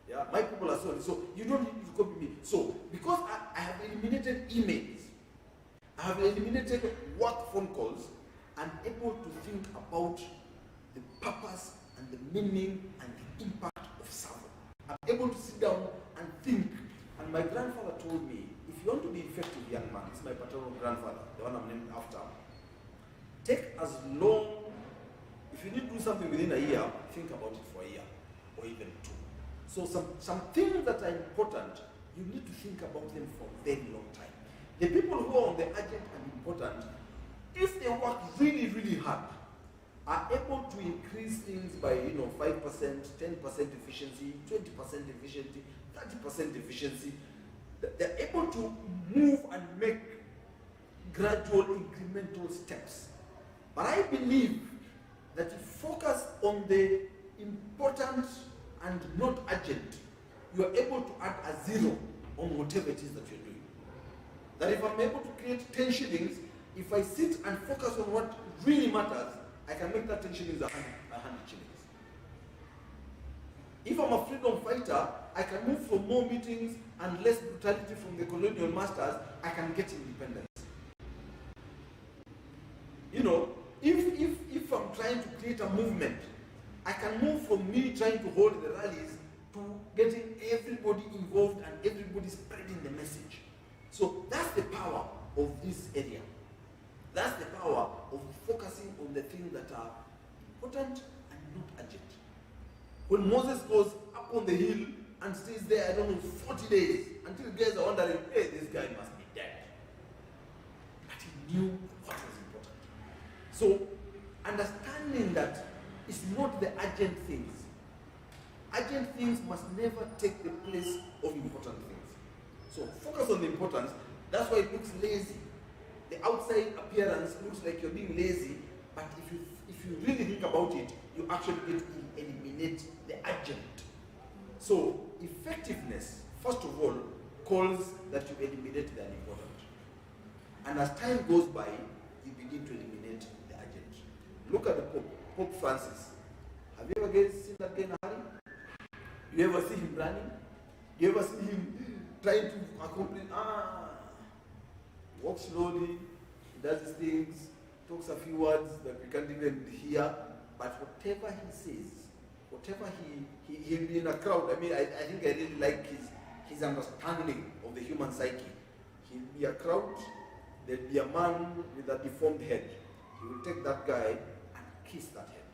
Yeah, my people are solid. So you don't need to copy me. So because I have eliminated emails, I have eliminated work phone calls, I'm able to think about the purpose and the meaning and the impact of service. I'm able to sit down and think. And my grandfather told me, if you want to be effective, young man, it's my particular maternal grandfather, the one I'm named after, take as long, if you need to do something within a year, think about it for a year or even two. So some things that are important, you need to think about them for a very long time. The people who are on the urgent and important, if they work really, really hard, are able to increase things by 5%, 10% efficiency, 20% efficiency, 30% efficiency. They're able to move and make gradual incremental steps. But I believe that if you focus on the important and not urgent, you are able to add a zero on whatever it is that you're doing. That if I'm able to create 10 shillings, if I sit and focus on what really matters, I can make that 10 shillings 100 shillings. If I'm a freedom fighter, I can move from more meetings and less brutality from the colonial masters, I can get independence. If I'm trying to create a movement, I can move from me trying to hold the rallies to getting everybody involved and everybody spreading the message. So that's the power of this area. That's the power of focusing on the things that are important and not urgent. When Moses goes up on the hill and stays there, 40 days, until guys are wondering, hey, this guy must be dead. But he knew what was important. So, understanding that it's not the urgent things. Urgent things must never take the place of important things. So, focus on the importance. That's why it looks lazy. The outside appearance looks like you're being lazy, but if you really think about it, you actually get to eliminate the urgent. So effectiveness, first of all, calls that you eliminate the unimportant. And as time goes by, you begin to eliminate the urgent. Look at the Pope Francis. Have you ever seen that guy in a hurry? You ever see him running? You ever see him trying to accomplish? Walks slowly, he does his things, talks a few words that we can't even hear, but whatever he says, whatever he'll be in a crowd. I think I really like his understanding of the human psyche. He'll be a crowd, there'll be a man with a deformed head. He will take that guy and kiss that head.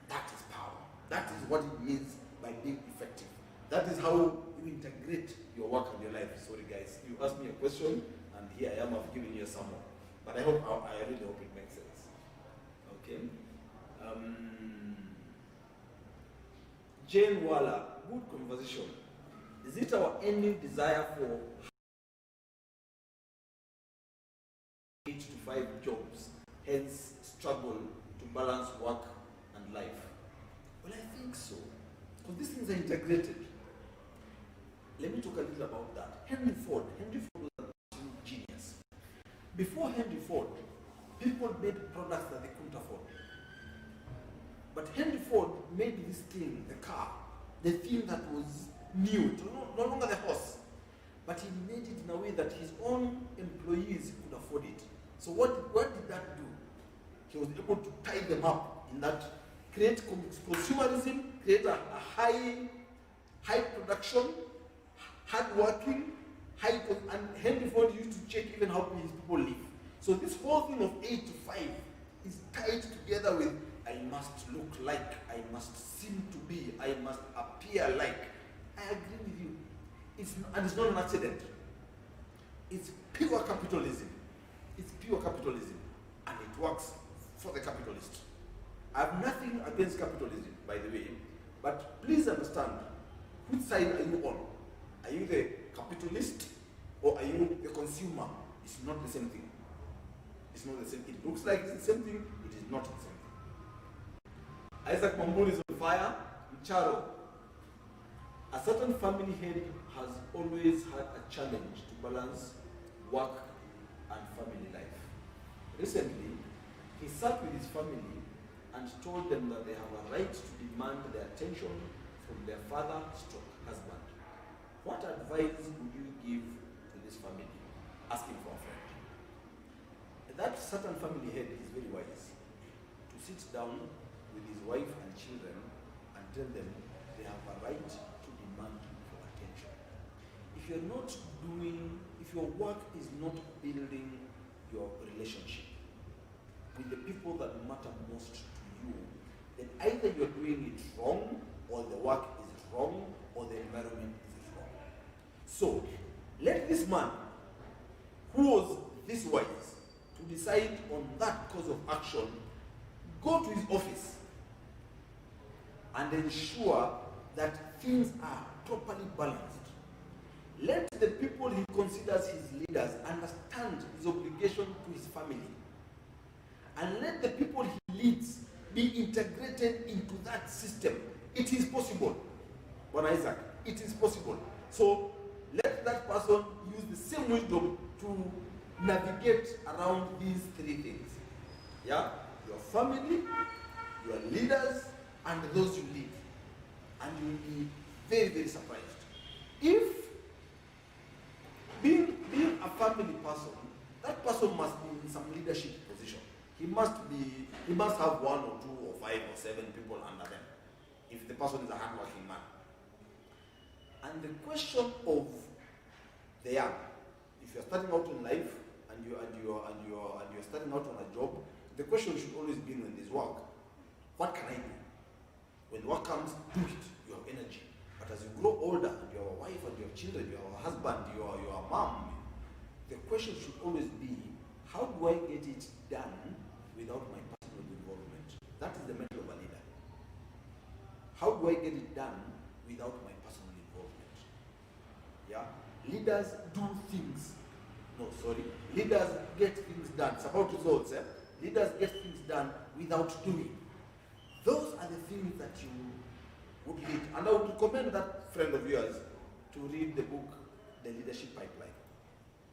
And that is power. That is what it means by being effective. That is how you integrate your work and your life. Sorry guys, you asked me a question, and here I am, I've given you a summary. But I really hope it makes sense. Okay. Jane Waller, good conversation. Is it our ending desire for 8 to 5 jobs, hence struggle to balance work and life? Well, I think so. Because these things are integrated. Let me talk a little about that. Henry Ford was an absolute genius. Before Henry Ford, people made products that they couldn't afford. But Henry Ford made this thing, the car, the thing that was new, no longer the horse. But he made it in a way that his own employees could afford it. So what did that do? He was able to tie them up in that, create consumerism, create a high production, hard working, and Henry Ford used to check even how his people live. So this whole thing of 8 to 5 is tied together with I must look like, I must seem to be, I must appear like. I agree with you. It's not an accident. It's pure capitalism. It's pure capitalism. And it works for the capitalist. I have nothing against capitalism, by the way, but please understand, which side are you on? Are you the capitalist or are you the consumer? It's not the same thing. It's not the same. It looks like it's the same thing, it is not the same thing. Isaac Mamburi is on fire. Mcharo. A certain family head has always had a challenge to balance work and family life. Recently, he sat with his family and told them that they have a right to demand their attention from their father/husband. What advice would you give to this family? Asking for a friend. That certain family head is very wise to sit down with his wife and children and tell them they have a right to demand for attention. If if your work is not building your relationship with the people that matter most to you, then either you're doing it wrong, or the work is wrong, or the environment is wrong. So, let this man, who was this wise, to decide on that course of action, go to his office and ensure that things are properly balanced. Let the people he considers his leaders understand his obligation to his family. And let the people he leads be integrated into that system. It is possible. But Isaac, it is possible. So let that person use the same wisdom to navigate around these three things. Yeah? Your family, your leaders, and those you lead. And you will be very, very surprised. If being a family person, that person must be in some leadership position. He must have 1 or 2 or 5 or 7 people under them, if the person is a hardworking man. And the question of the young, if you're starting out in life and you're starting out on a job, the question should always be, when there's work, what can I do? When work comes, do it. You have energy. But as you grow older and you have a wife and you have children, you have a husband, you are a mom, the question should always be, how do I get it done without my personal involvement? That is the mental of a leader. How do I get it done without my personal involvement? Yeah? Leaders do things. Leaders get things done. It's about results. Leaders get things done without doing. Those are the things that you would lead. And I would recommend that friend of yours to read the book, The Leadership Pipeline.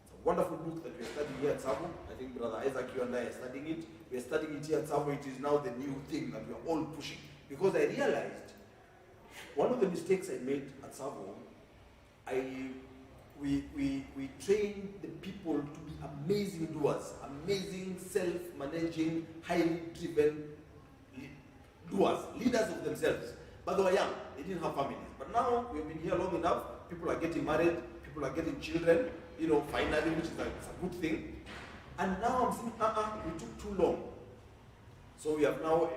It's a wonderful book that we're studying here at Savo. I think Brother Isaac, you and I are studying it. We're studying it here at Savo. It is now the new thing that we're all pushing. Because I realized one of the mistakes I made at Savo, we trained the people to be amazing doers, amazing self-managing, highly driven doers, leaders of themselves. But they were young, they didn't have families. But now we've been here long enough, people are getting married, people are getting children, finally, which is it's a good thing. And now I'm saying, we took too long. So we have now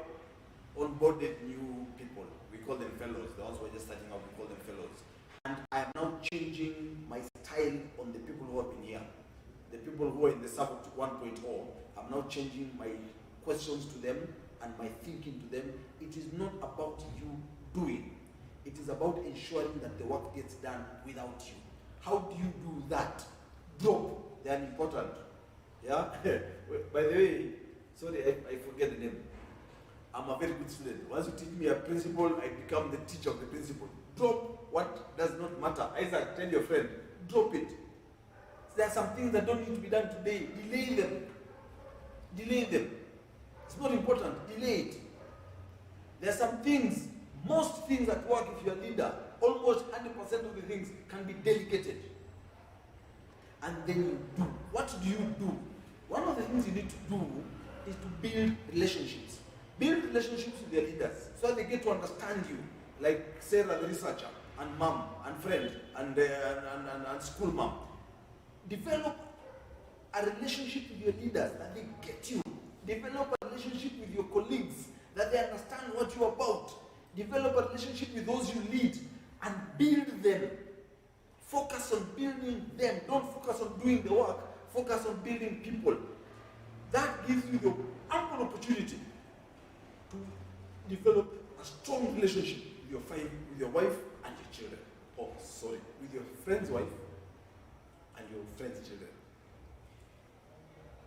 onboarded new people. We call them fellows. The ones who are just starting out, we call them fellows. And I am now changing my style on the people who have been here. The people who are in the Savo 1.0, I'm now changing my questions to them and my thinking to them. It is not about you doing. It is about ensuring that the work gets done without you. How do you do that? Drop. They are important. Yeah? By the way, sorry, I forget the name. I'm a very good student. Once you teach me a principle, I become the teacher of the principle. Drop what does not matter. Isaac, tell your friend, drop it. There are some things that don't need to be done today. Delay them. Delay them. It's not important. Delay it. There are some things, most things at work, if you're a leader, almost 100% of the things can be delegated. And then you do. What do you do? One of the things you need to do is to build relationships. Build relationships with your leaders so that they get to understand you. Like Sarah, the researcher, and mom, and friend, and school mom. Develop a relationship with your leaders that they get you. Develop a relationship with your colleagues that they understand what you're about. Develop a relationship with those you lead and build them. Focus on building them. Don't focus on doing the work. Focus on building people. That gives you the ample opportunity to develop a strong relationship with your wife and your children. With your friend's wife and your friend's children.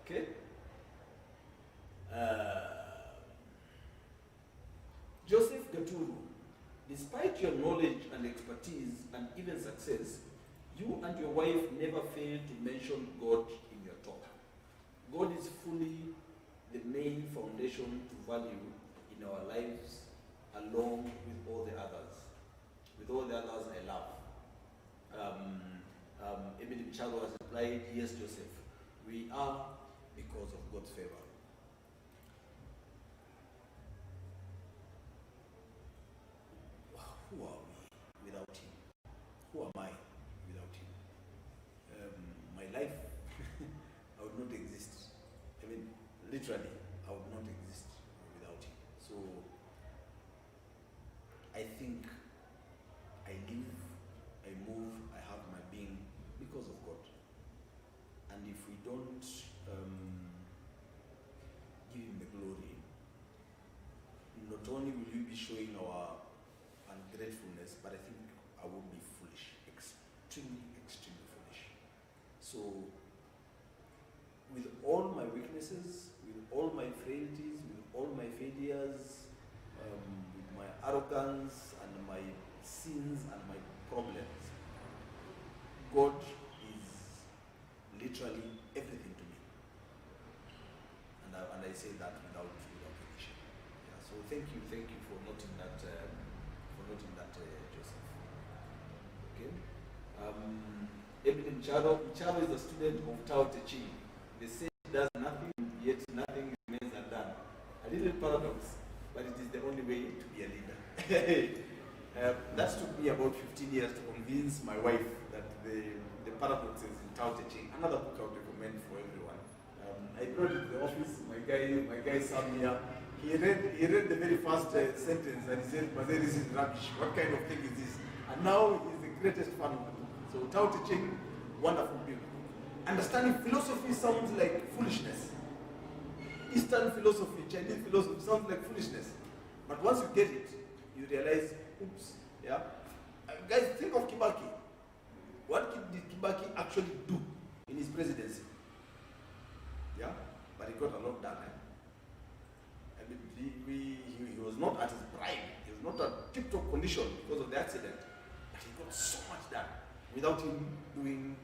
Okay? Joseph Gaturu, despite your knowledge and expertise and even success, you and your wife never fail to mention God in your talk. God is fully the main foundation to value in our lives, along with all the others. With all the others I love. Mcharo has replied, yes, Joseph, we are because of God's favor. Who are we without Him? Who am I without Him? My literally, I would not exist without him. So I think I live, I move, I have my being because of God. And if we don't give him the glory, not only will we be showing our ungratefulness, but I think I will be foolish, extremely, extremely foolish. So, with all my weaknesses, with all my frailties, with all my failures, with my arrogance and my sins and my problems, God is literally everything to me. And I say that without condition. Yeah, so thank you for noting that, Joseph. Okay. Mcharo is a student of Tao Te Ching. They say he does nothing, yet nothing remains undone. A little paradox, but it is the only way to be a leader. That took me about 15 years to convince my wife that the paradoxes in Tao Te Ching, another book I would recommend for everyone. I brought it to the office, my guy Sam here. He read the very first sentence and he said, "Mazé, this is rubbish. What kind of thing is this?" And now he's the greatest fan of the book. So Tao Te Ching, wonderful book. Understanding philosophy sounds like foolishness. Eastern philosophy, Chinese philosophy sounds like foolishness. But once you get it, you realize, oops, yeah. Guys, think of Kibaki. What did Kibaki actually do in his presidency? Yeah, but he got a lot done. I mean, he was not at his prime. He was not at tip-top condition because of the accident. But he got so much done without him doing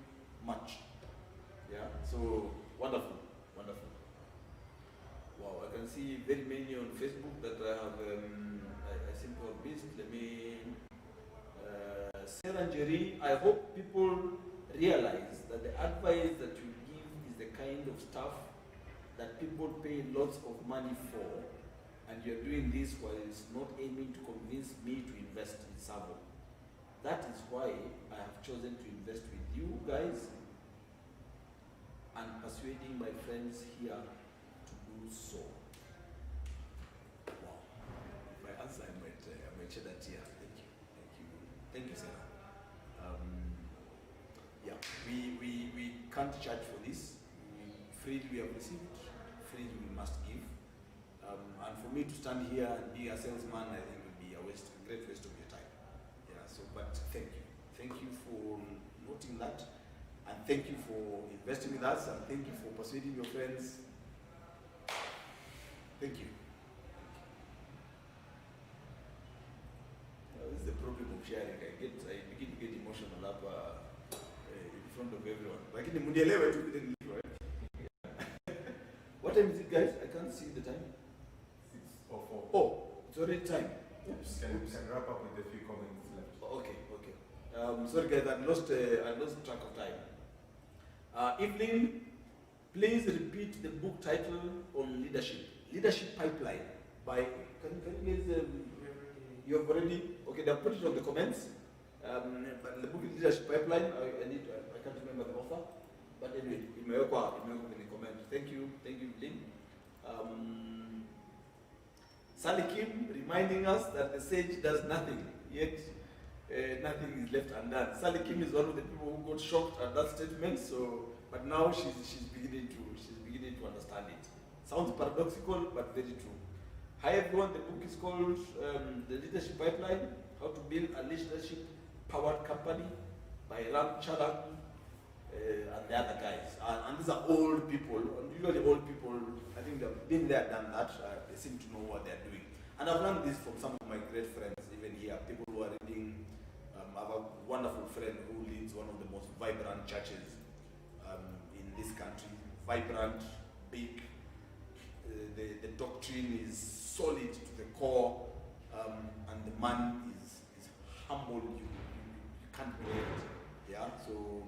much. Yeah, so wonderful, wonderful. Wow, I can see very many on Facebook that I have, I seem to have missed. Let me, Sarah Jerry, I hope people realize that the advice that you give is the kind of stuff that people pay lots of money for, and you're doing this while it's not aiming to convince me to invest in Savo. That is why I have chosen to invest with you guys and persuading my friends here to do so. Wow. My answer, I might shed a tear. Thank you, Sarah. Yeah, we can't charge for this. Freely we have received, freely we must give. And for me to stand here and be a salesman, I think would be a great waste of your time. Yeah. So, but thank you. Thank you for noting that. And thank you for investing with us, and thank you for persuading your friends. Thank you. This is the problem of sharing. I begin to get emotional up in front of everyone. Like in the Mundialewe, to didn't leave, right? What time is it, guys? I can't see the time. 6:04. Oh, it's already time. Oops. Can wrap up with a few comments left. Okay. Sorry guys, I lost track of time. Evelyn, please repeat the book title on leadership. Leadership Pipeline by, can you guys, you have already, okay, they'll put it on the comments. But the book is Leadership Pipeline, I can't remember the author. But anyway, in the comment. Thank you, Evelyn. Sally Kim reminding us that the sage does nothing, yet nothing is left undone. Sally Kim is one of the people who got shocked at that statement. So, but now she's beginning to understand it. Sounds paradoxical, but very true. Hi everyone. The book is called The Leadership Pipeline: How to Build a Leadership-Powered Company by Ram Charan and the other guys. And these are old people. Usually old people. I think they've been there, done that. They seem to know what they're doing. And I've learned this from some of my great friends, even here. People who are reading. I have a wonderful friend who leads one of the most vibrant churches in this country. Vibrant, big. The doctrine is solid to the core, and the man is humble. You can't believe it. Yeah. So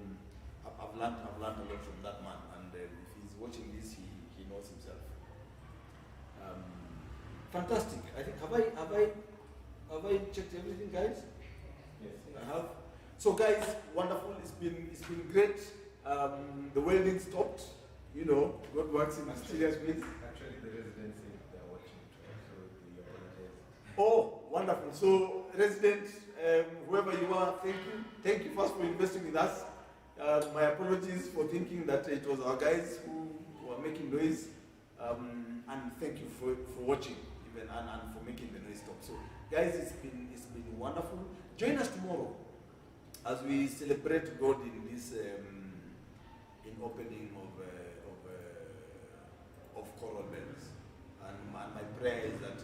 I've learned a lot from that man, and if he's watching this, he knows himself. Fantastic. I think have I checked everything, guys? Yes. I have. So guys, wonderful. It's been great. The welding stopped. God works in mysterious ways. Actually, the residents say they're watching too, so they apologize. Oh, wonderful. So, resident, whoever you are, thank you. Thank you first for investing with us. My apologies for thinking that it was our guys who were making noise. And thank you for watching even and for making the noise stop. So, guys, it's been wonderful. Join us tomorrow as we celebrate God in this in opening of choral bells. And my prayer is that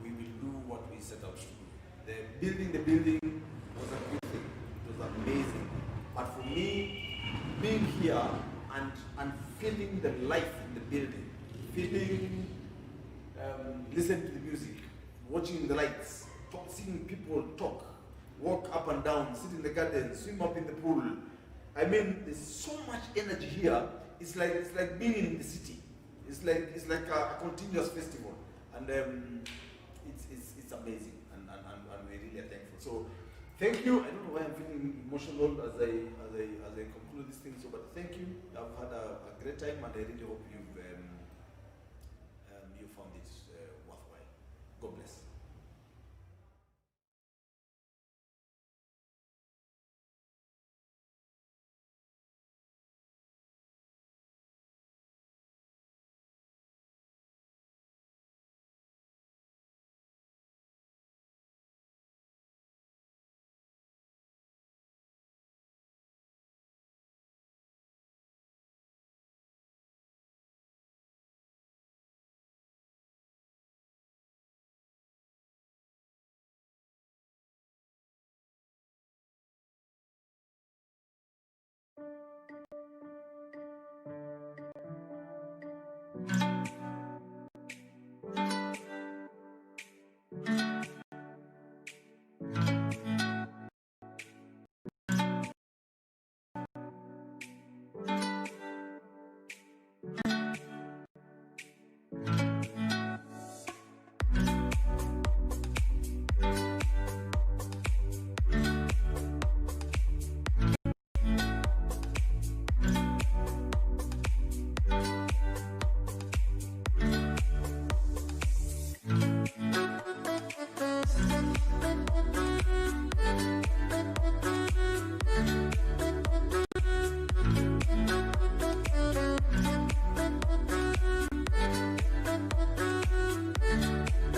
we will do what we set out to do. Building the building was a good thing. It was amazing. But for me, being here and feeling the life in the building, feeling, listen to the music, watching the lights, seeing people talk, walk up and down, sit in the garden, swim up in the pool. I mean, there's so much energy here. It's like being in the city. It's like a continuous festival, and it's amazing, and we really are thankful. So, thank you. I don't know why I'm feeling emotional as I conclude this thing. So, but thank you. I've had a great time, and I really hope you found it worthwhile. God bless.